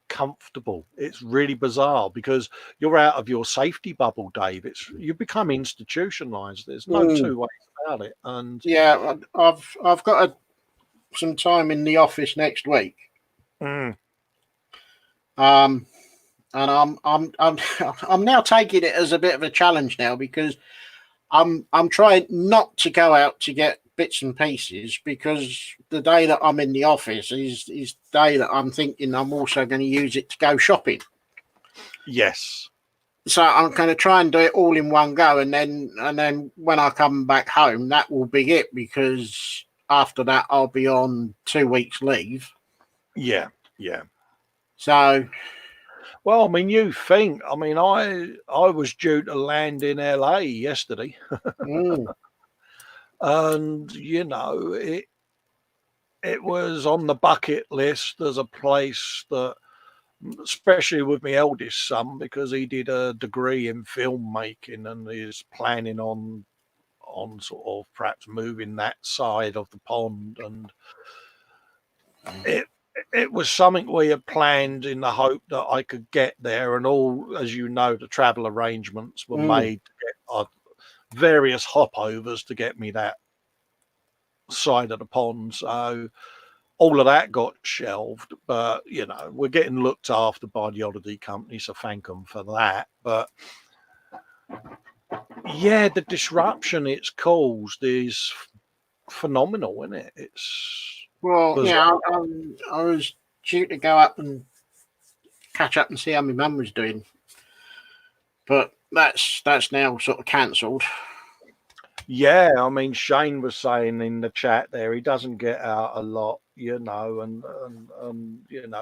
comfortable. It's really bizarre because you're out of your safety bubble, Dave. You become institutionalized. There's no two ways about it. And yeah, I've got some time in the office next week. And I'm now taking it as a bit of a challenge now because I'm trying not to go out to get bits and pieces because the day that I'm in the office is the day that I'm thinking I'm also going to use it to go shopping. Yes. So I'm going to try and do it all in one go, and then when I come back home, that will be it because after that I'll be on 2 weeks leave. Yeah. So, well, I mean, I was due to land in LA yesterday. And it was on the bucket list. There's a place that, especially with my eldest son, because he did a degree in filmmaking and is planning on sort of perhaps moving that side of the pond, and it was something we had planned in the hope that I could get there, and all, as you know, the travel arrangements were made to get various hopovers to get me that side of the pond. So all of that got shelved, but we're getting looked after by the holiday company, so thank them for that. But yeah, the disruption it's caused is phenomenal, isn't it? It's bizarre. I was due to go up and catch up and see how my mum was doing, but that's now sort of cancelled. Yeah, I mean, Shane was saying in the chat there he doesn't get out a lot, and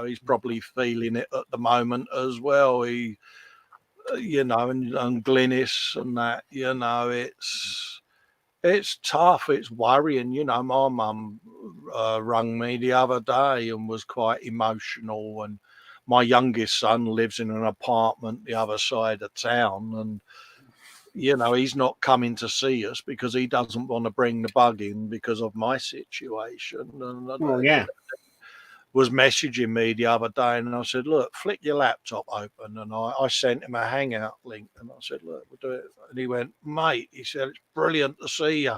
he's probably feeling it at the moment as well. He, and Glynis and that, it's tough. It's worrying. My mum rung me the other day and was quite emotional, and my youngest son lives in an apartment the other side of town, and he's not coming to see us because he doesn't want to bring the bug in because of my situation. And was messaging me the other day, and I said, look, flick your laptop open. And I sent him a Hangout link, and I said, look, we'll do it. And he went, mate, he said, it's brilliant to see you.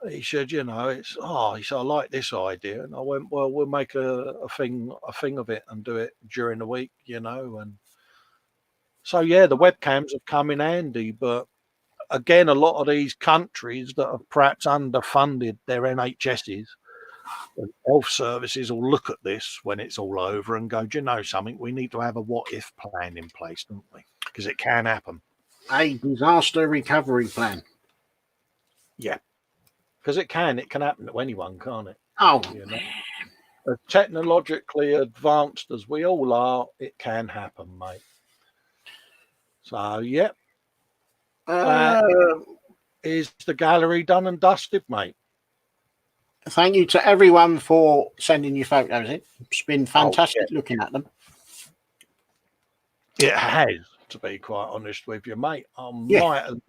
He said, he said, I like this idea. And I went, well, we'll make a thing of it and do it during the week, and so, yeah, the webcams have come in handy, but again, a lot of these countries that have perhaps underfunded their NHSs and health services will look at this when it's all over and go, do you know something? We need to have a what-if plan in place, don't we? Because it can happen. A disaster recovery plan. Yeah, because it can happen to anyone, can't it? Oh, As technologically advanced as we all are, it can happen, mate. So, yeah. Is the gallery done and dusted, mate? Thank you to everyone for sending your photos in. It's been fantastic looking at them. It has, to be quite honest with you, mate. I might have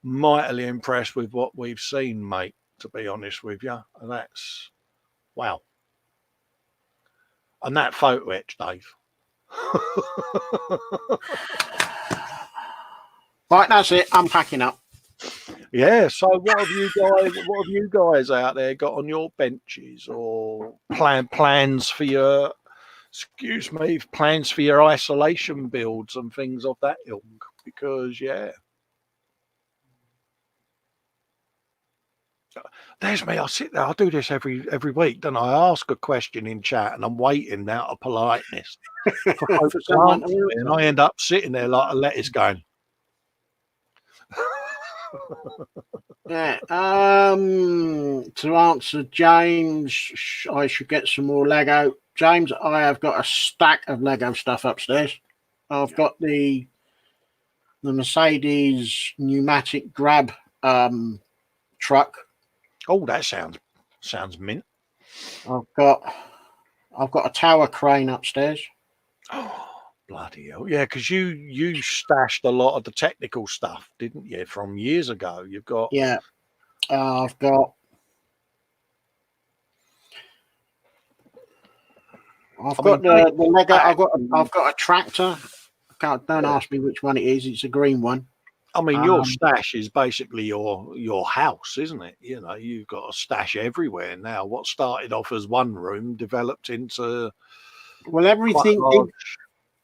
mightily impressed with what we've seen, mate, to be honest with you. And that's, wow. And that photo etch, Dave. Right, that's it. I'm packing up. Yeah, so what have you guys out there got on your benches, or plans for your plans for your isolation builds and things of that ilk? Because there's me. I sit there. I do this every week. Then I ask a question in chat, and I'm waiting out of politeness for folks to answer me, and I end up sitting there like a lettuce going. Yeah. To answer James, I should get some more Lego. James, I have got a stack of Lego stuff upstairs. I've got the Mercedes pneumatic grab truck. Oh, that sounds mint. I've got a tower crane upstairs. Oh, bloody hell! Yeah, because you stashed a lot of the technical stuff, didn't you, from years ago? You've got I've got the Lego. I've got a tractor. Don't ask me which one it is. It's a green one. I mean, your stash is basically your house, isn't it? You know, you've got a stash everywhere now. What started off as one room developed into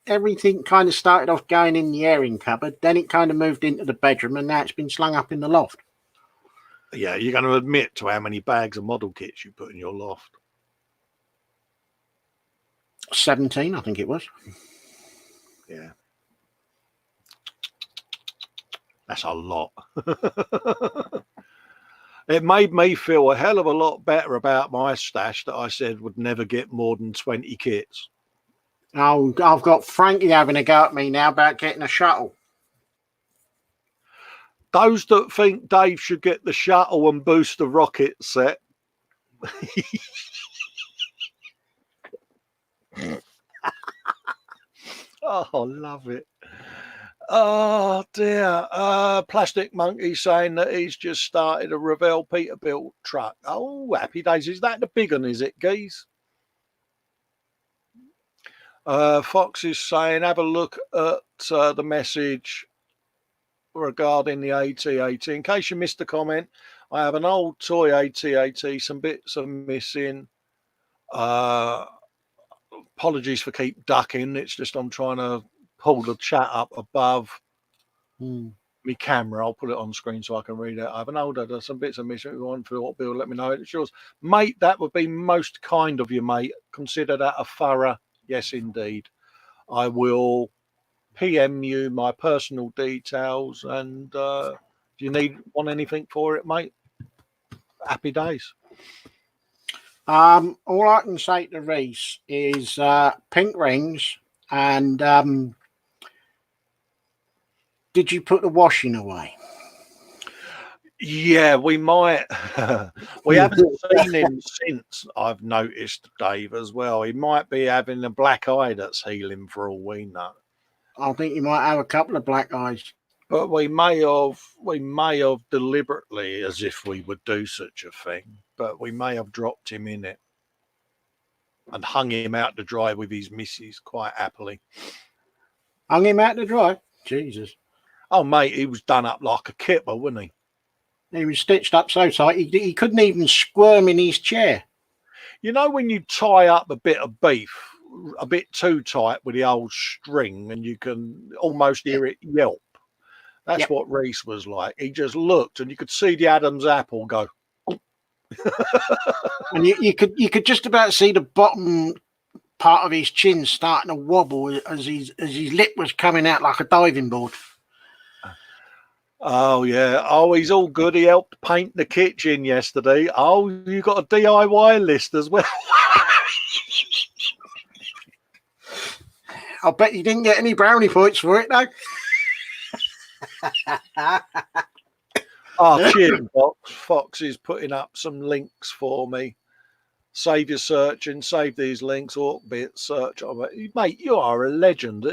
everything kind of started off going in the airing cupboard. Then it kind of moved into the bedroom, and now it's been slung up in the loft. Yeah, you're going to admit to how many bags of model kits you put in your loft. 17, I think it was. Yeah. That's a lot. It made me feel a hell of a lot better about my stash that I said would never get more than 20 kits. Oh, I've got Frankie having a go at me now about getting a shuttle. Those that think Dave should get the shuttle and booster rocket set. Oh, I love it. Oh dear. Plastic Monkey saying that he's just started a Revell Peterbilt truck. Oh, happy days. Is that the big one, is it, Geese? Fox is saying, have a look at the message regarding the AT-AT. In case you missed the comment, I have an old toy AT-AT. Some bits are missing. Apologies for keep ducking. It's just I'm trying to pull the chat up above my camera. I'll put it on screen so I can read it. I have an older. There's some bits are missing. If you want for what build, let me know. It's yours, mate. That would be most kind of you, mate. Consider that a thorough. Yes, indeed. I will PM you my personal details, and do you want anything for it, mate? Happy days. All I can say to Reese is pink rings, and did you put the washing away? Yeah, we might. We haven't seen him since, I've noticed, Dave, as well. He might be having a black eye that's healing for all we know. I think you might have a couple of black eyes. But we may have deliberately, as if we would do such a thing, but we may have dropped him in it and hung him out to dry with his missus quite happily. Hung him out to dry? Jesus. Oh, mate, he was done up like a kipper, wasn't he? He was stitched up so tight he couldn't even squirm in his chair. You know when you tie up a bit of beef a bit too tight with the old string and you can almost hear it yelp? That's what Reese was like. He just looked and you could see the Adam's apple go. And you could just about see the bottom part of his chin starting to wobble as his lip was coming out like a diving board. Oh, yeah. Oh, he's all good. He helped paint the kitchen yesterday. Oh, you got a DIY list as well. I'll bet you didn't get any brownie points for it, though. Oh, cheers, Fox. Fox is putting up some links for me. Save your search and save these links or bit search. Mate, you are a legend.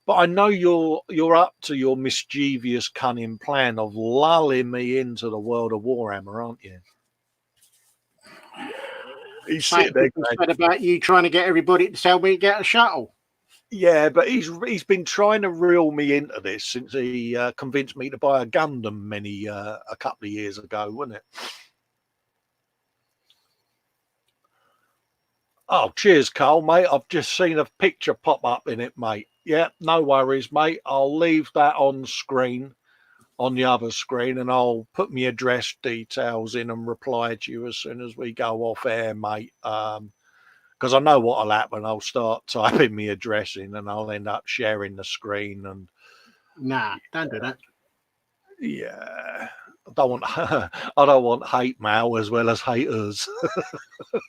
But I know you're up to your mischievous, cunning plan of lulling me into the world of Warhammer, aren't you? He's Same sitting there people going, said about you trying to get everybody to tell me to get a shuttle. yeah, but he's been trying to reel me into this since he convinced me to buy a Gundam a couple of years ago, wasn't it? Oh, cheers, Cole, mate. I've just seen a picture pop up in it, mate. Yeah, no worries, mate. I'll leave that on screen, on the other screen, and I'll put my address details in and reply to you as soon as we go off air, mate. Because I know what'll happen. I'll start typing my address in, and I'll end up sharing the screen. And Nah, don't do that. yeah, I don't want I don't want hate mail as well as haters.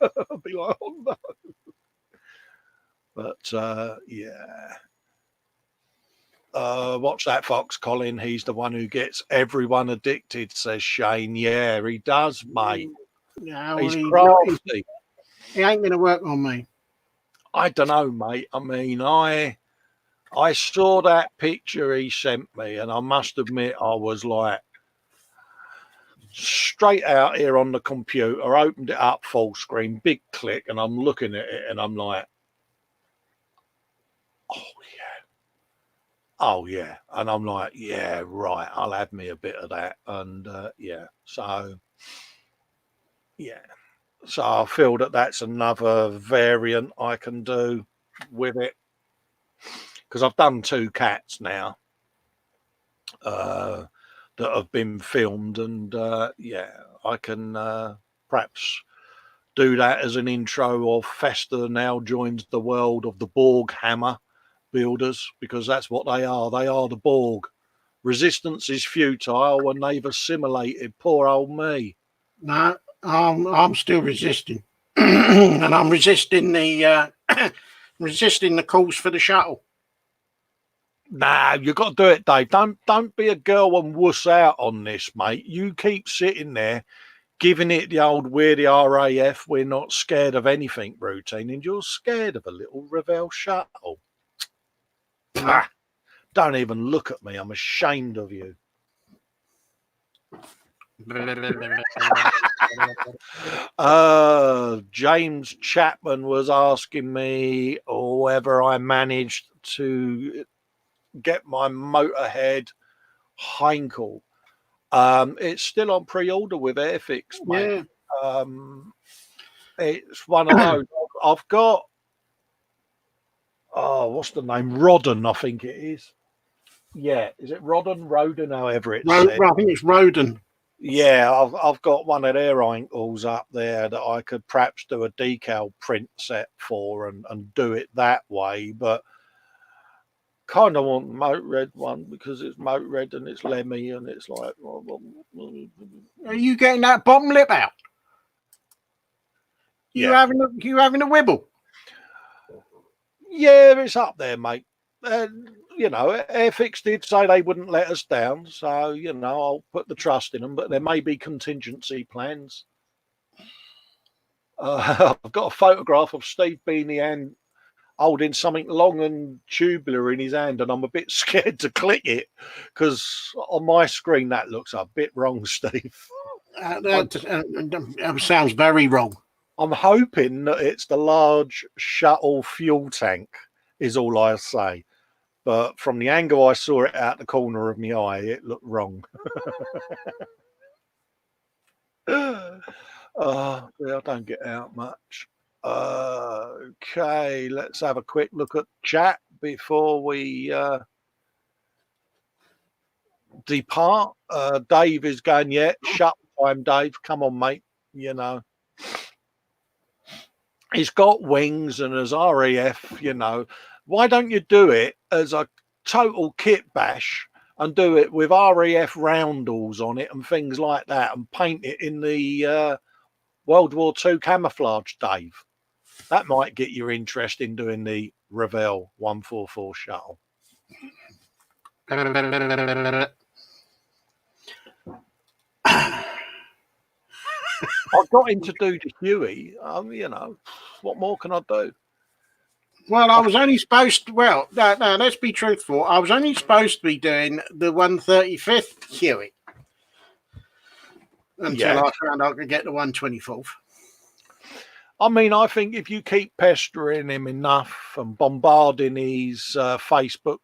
I'll be like, oh no. But yeah. Watch that fox, Colin. He's the one who gets everyone addicted, says Shane. Yeah, he does, mate. Yeah, well, He's he's not, crafty. he ain't going to work on me. I don't know, mate. I mean, I saw that picture he sent me, and I must admit, I was like, straight out here on the computer, opened it up full screen, big click, and I'm looking at it, and I'm like, oh yeah, and I'm like, yeah, right, I'll have me a bit of that, and yeah, so yeah, so I feel that that's another variant I can do with it, because I've done 2 cats now that have been filmed, and yeah, I can perhaps do that as an intro of Festa now joins the world of the Borg hammer builders, because that's what they are. They are the Borg. Resistance is futile and they've assimilated poor old me. No, I'm still resisting, and I'm resisting the resisting the calls for the shuttle. Nah, you got to do it, Dave. Don't be a girl and wuss out on this, mate. You keep sitting there giving it the old we're the RAF, we're not scared of anything routine, and you're scared of a little Revell shuttle. Pah, don't even look at me. I'm ashamed of you. James Chapman was asking me whether I managed to get my Motorhead Heinkel. It's still on pre-order with Airfix, mate. Yeah. It's one of those. I've got what's the name? Rodden, I think it is. Yeah, is it Rodden? Roden, however it's said. I think it's Roden. Yeah, I've got one of their ankles up there that I could perhaps do a decal print set for and do it that way, but kind of want Motorhead one because it's Motorhead and it's Lemmy and it's like. Are you getting that bottom lip out? You Yeah. having a wibble? Yeah, it's up there, mate. You know, Airfix did say they wouldn't let us down, so you know I'll put the trust in them. But there may be contingency plans. I've got a photograph of Steve Beanie holding something long and tubular in his hand, and I'm a bit scared to click it because on my screen that looks a bit wrong, Steve. That sounds very wrong. I'm hoping that it's the large shuttle fuel tank, is all I say. But from the angle I saw it out the corner of my eye, it looked wrong. Yeah, I don't get out much. Okay, let's have a quick look at chat before we depart. Dave is going, yeah, shut time, Dave. Come on, mate. You know. He's got wings and as RAF, you know. Why don't you do it as a total kit bash and do it with RAF roundels on it and things like that and paint it in the World War II camouflage, Dave? That might get your interest in doing the Revell 144 shuttle. I got him to do the Huey. You know, what more can I do? Well, I was only supposed to. Well, no, let's be truthful. I was only supposed to be doing the 135th Huey until I found I could get the 124th. I mean, I think if you keep pestering him enough and bombarding his Facebook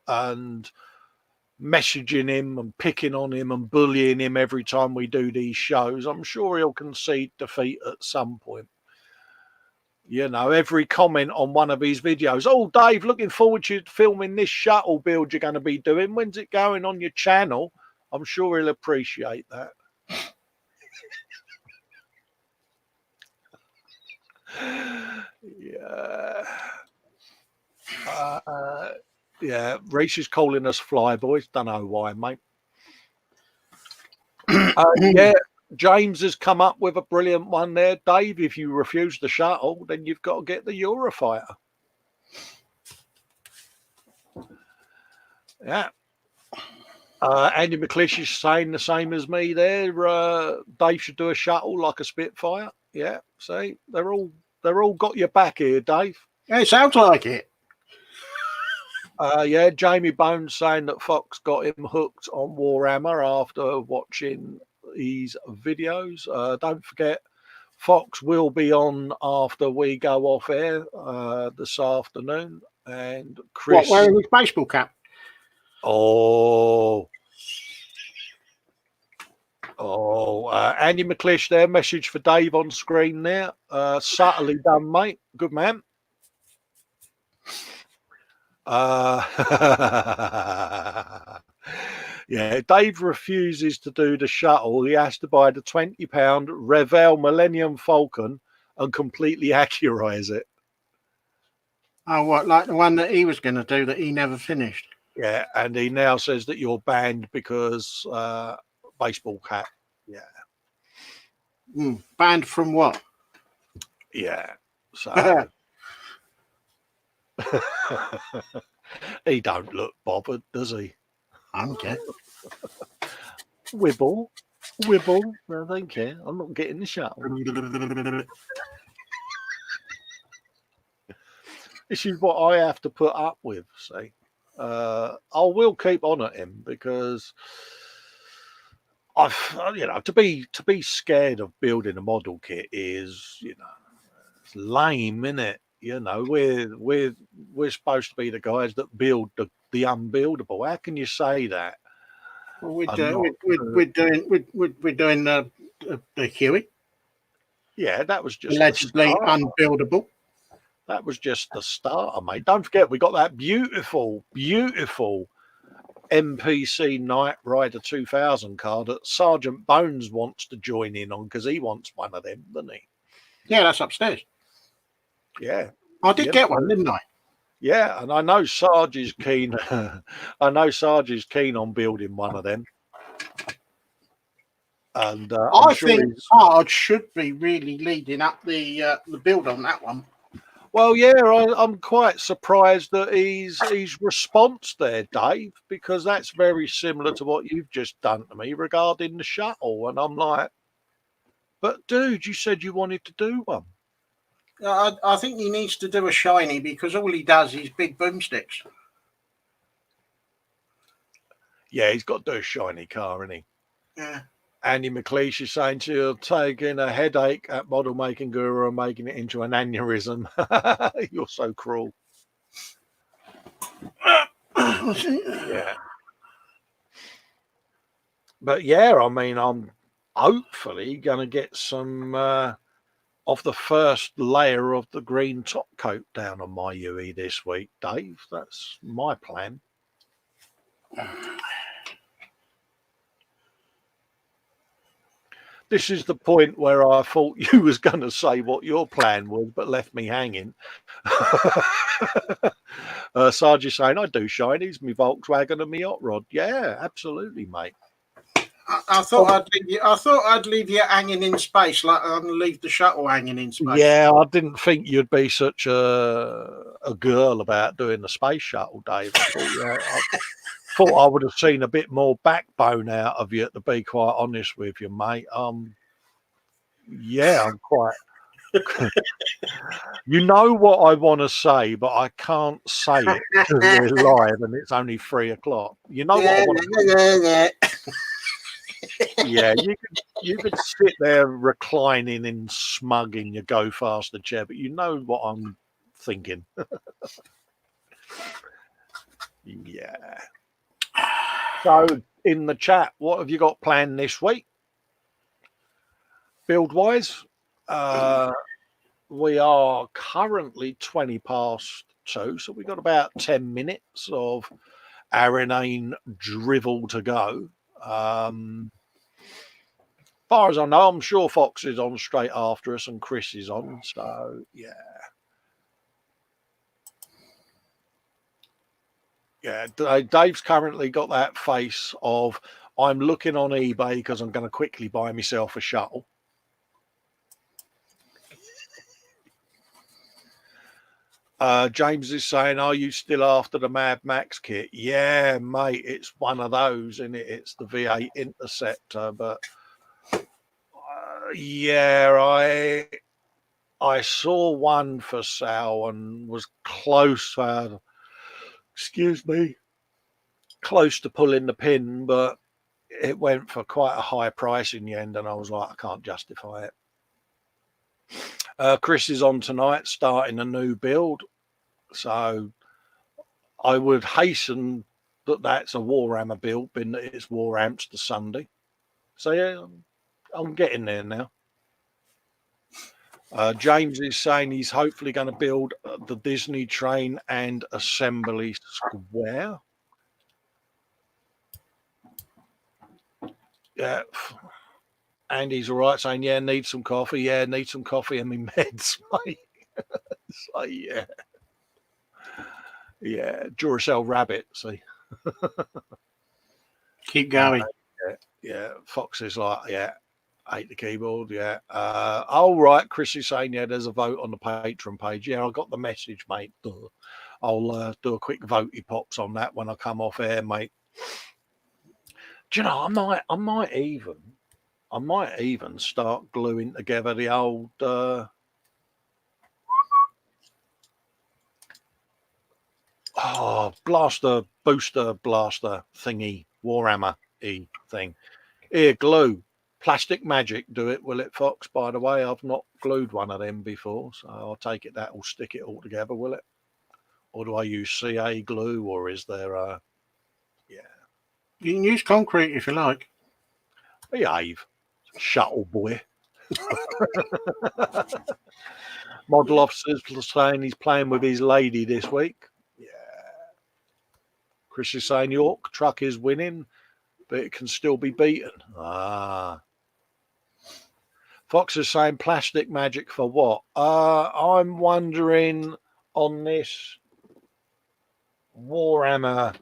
and messaging him and picking on him and bullying him every time we do these shows, I'm sure he'll concede defeat at some point. You know, every comment on one of his videos, oh, Dave, looking forward to filming this shuttle build you're going to be doing. When's it going on your channel? I'm sure he'll appreciate that. Yeah. Yeah, Reese is calling us flyboys. Don't know why, mate. Yeah, James has come up with a brilliant one there. Dave, if you refuse the shuttle, then you've got to get the Eurofighter. Yeah. Andy McClish is saying the same as me there. Dave should do a shuttle like a Spitfire. Yeah, see, they're all got your back here, Dave. Yeah, it sounds like it. Yeah, Jamie Bones saying that Fox got him hooked on Warhammer after watching his videos. Don't forget, Fox will be on after we go off air this afternoon. And Chris... What, wearing his baseball cap? Oh, Andy McClish there. Message for Dave on screen there. Subtly done, mate. Good man. Yeah, Dave refuses to do the shuttle. He has to buy the £20 Revell Millennium Falcon and completely accurize it. Oh, what, like the one that he was going to do that he never finished? Yeah, and he now says that you're banned because baseball cap. Yeah. Banned from what? Yeah. So he don't look bothered, does he? Okay. Wibble. I don't care. I'm not getting the shuttle. This is what I have to put up with, see. I will keep on at him because to be scared of building a model kit is, it's lame, isn't it? We're supposed to be the guys that build the unbuildable. How can you say that? Well, we're doing the Huey. Yeah, that was just allegedly unbuildable. That was just the starter, mate. Don't forget, we got that beautiful NPC Knight Rider 2000 car that Sergeant Bones wants to join in on because he wants one of them, doesn't he? Yeah, that's upstairs. Yeah. I did get one, didn't I? Yeah, and I know Sarge is keen. I know Sarge is keen on building one of them. And I think Sarge should be really leading up the build on that one. Well, yeah, I'm quite surprised at his response there, Dave, because that's very similar to what you've just done to me regarding the shuttle. And I'm like, but dude, you said you wanted to do one. I think he needs to do a shiny because all he does is big boomsticks. Yeah, he's got to do a shiny car, isn't he? Yeah. Andy McLeish is saying you're taking a headache at model making guru and making it into an aneurysm. You're so cruel. Yeah. But yeah, I mean, I'm hopefully going to get some of the first layer of the green top coat down on my UE this week, Dave. That's my plan. This is the point where I thought you was going to say what your plan was, but left me hanging. Sarge is saying, I do shinies, me Volkswagen and me hot rod. Yeah, absolutely, mate. I thought I'd leave you hanging in space, like I'm going to leave the shuttle hanging in space. Yeah, I didn't think you'd be such a girl about doing the space shuttle, Dave. I thought I would have seen a bit more backbone out of you, to be quite honest with you, mate. Yeah, You know what I want to say, but I can't say it because we're live and it's only 3:00. You know what I want to Yeah, you could sit there reclining and smug in your go faster chair, but you know what I'm thinking. Yeah. So in the chat, what have you got planned this week? Build wise? We are currently 20 past 2, so we've got about 10 minutes of our inane drivel to go. Far as I know, I'm sure Fox is on straight after us and Chris is on. So, yeah. Yeah, Dave's currently got that face of, I'm looking on eBay because I'm going to quickly buy myself a shuttle. James is saying, are you still after the Mad Max kit? Yeah, mate, it's one of those, and it's the V8 Interceptor. But yeah, I saw one for sale and was close. Excuse me, close to pulling the pin, but it went for quite a high price in the end, and I was like, I can't justify it. Chris is on tonight, starting a new build, so I would hasten that that's a Warhammer build, being that it's War Amps to Sunday. So yeah, I'm getting there now. James is saying he's hopefully going to build the Disney train and assembly square. Yeah. Andy's all right, saying, yeah, need some coffee. Yeah, need some coffee and me meds, mate. So, yeah. Yeah, Duracell Rabbit, see. Keep going. Yeah, Fox is like, yeah, hate the keyboard, yeah. All right, Chris is saying, yeah, there's a vote on the Patreon page. Yeah, I got the message, mate. I'll do a quick votey pops on that when I come off air, mate. Do you know, I might even start gluing together the old blaster booster blaster thingy, Warhammer thing. Here, glue. Plastic Magic do it, will it, Fox? By the way, I've not glued one of them before, so I'll take it that will stick it all together, will it? Or do I use CA glue, or is there a... Yeah. You can use concrete if you like. Behave, shuttle boy. Model officers saying he's playing with his lady this week. Yeah. Chris is saying York truck is winning, but it can still be beaten. Fox is saying Plastic Magic for what? I'm wondering on this Warhammer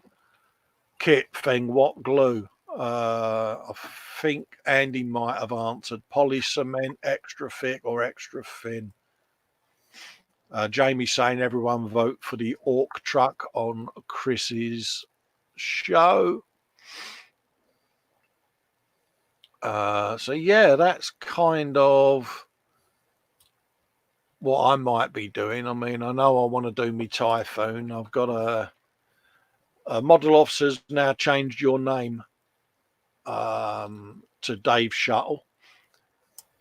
kit thing, what glue? I think Andy might have answered poly cement, extra thick or extra thin. Jamie's saying everyone vote for the Orc truck on Chris's show. So yeah, that's kind of what I might be doing. I mean, I know I want to do me Typhoon. I've got a model officer's now changed your name to Dave Shuttle.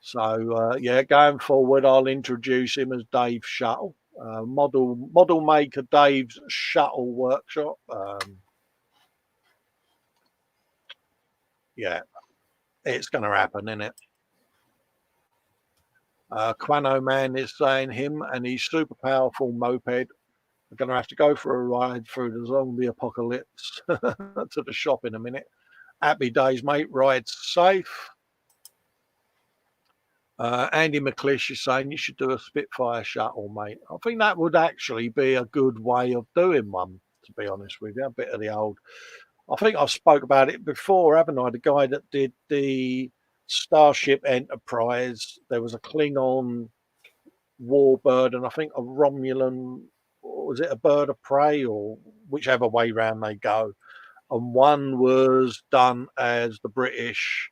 So yeah, going forward, I'll introduce him as Dave Shuttle. Model maker Dave's Shuttle Workshop. Yeah, it's going to happen, isn't it? Quano Man is saying him and his super powerful moped are going to have to go for a ride through the zombie apocalypse to the shop in a minute. Happy days, mate. Ride safe. Andy McClish is saying you should do a Spitfire shuttle, mate. I think that would actually be a good way of doing one, to be honest with you. A bit of the old... I think I've spoke about it before, haven't I? The guy that did the Starship Enterprise, there was a Klingon warbird and I think a Romulan, was it a bird of prey or whichever way round they go. And one was done as the British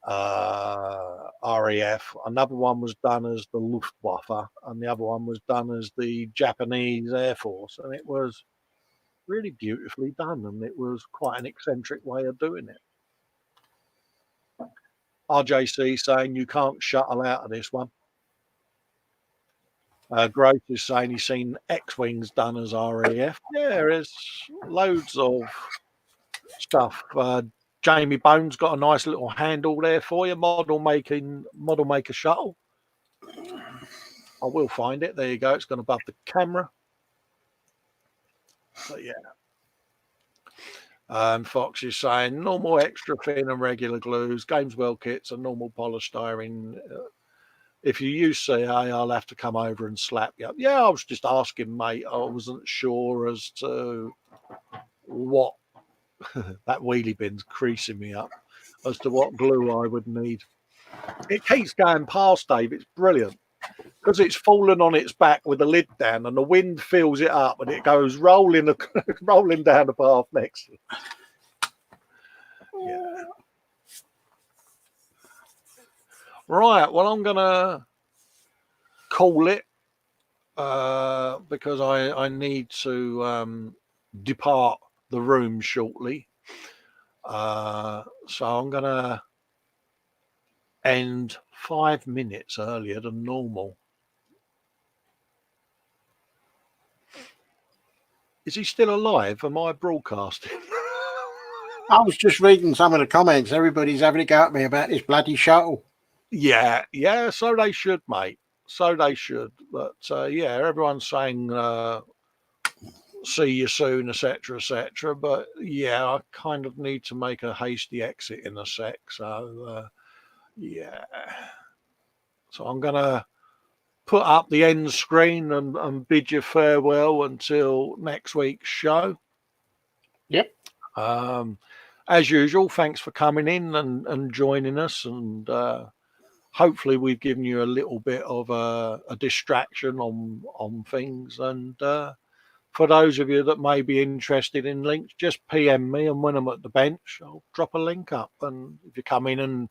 RAF. Another one was done as the Luftwaffe, and the other one was done as the Japanese Air Force. And it was really beautifully done, and it was quite an eccentric way of doing it. RJC saying you can't shuttle out of this one. Gross is saying he's seen X-Wings done as RAF. Yeah, there's loads of stuff. Jamie Bones got a nice little handle there for you. Model maker shuttle. I will find it. There you go. It's gone above the camera. But yeah. Fox is saying normal extra thin and regular glues, Gameswell kits, and normal polystyrene. If you use CA, I'll have to come over and slap you up. Yeah, I was just asking, mate. I wasn't sure as to what that wheelie bin's creasing me up as to what glue I would need. It keeps going past, Dave. It's brilliant because it's fallen on its back with the lid down, and the wind fills it up, and it goes rolling down the path next to it. Yeah. Right. Well, I'm gonna call it because I need to depart the room shortly. So I'm gonna end 5 minutes earlier than normal. Is he still alive? Am I broadcasting? I was just reading some of the comments. Everybody's having a go at me about this bloody shuttle. Yeah, so they should, mate. So they should. But yeah, everyone's saying see you soon, etc., etc. But yeah, I kind of need to make a hasty exit in a sec. So yeah. So I'm gonna put up the end screen and bid you farewell until next week's show. Yep. As usual, thanks for coming in and joining us, and hopefully we've given you a little bit of a distraction on things. And for those of you that may be interested in links, just PM me, and when I'm at the bench, I'll drop a link up. And if you come in and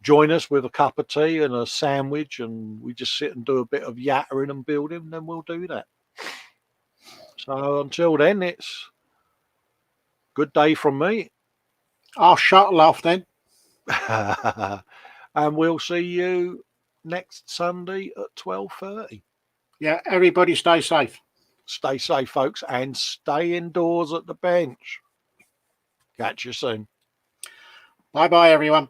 join us with a cup of tea and a sandwich, and we just sit and do a bit of yattering and building, then we'll do that. So until then, it's good day from me. I'll shuttle off then. And we'll see you next Sunday at 12:30. Yeah, everybody stay safe. Stay safe, folks, and stay indoors at the bench. Catch you soon. Bye-bye, everyone.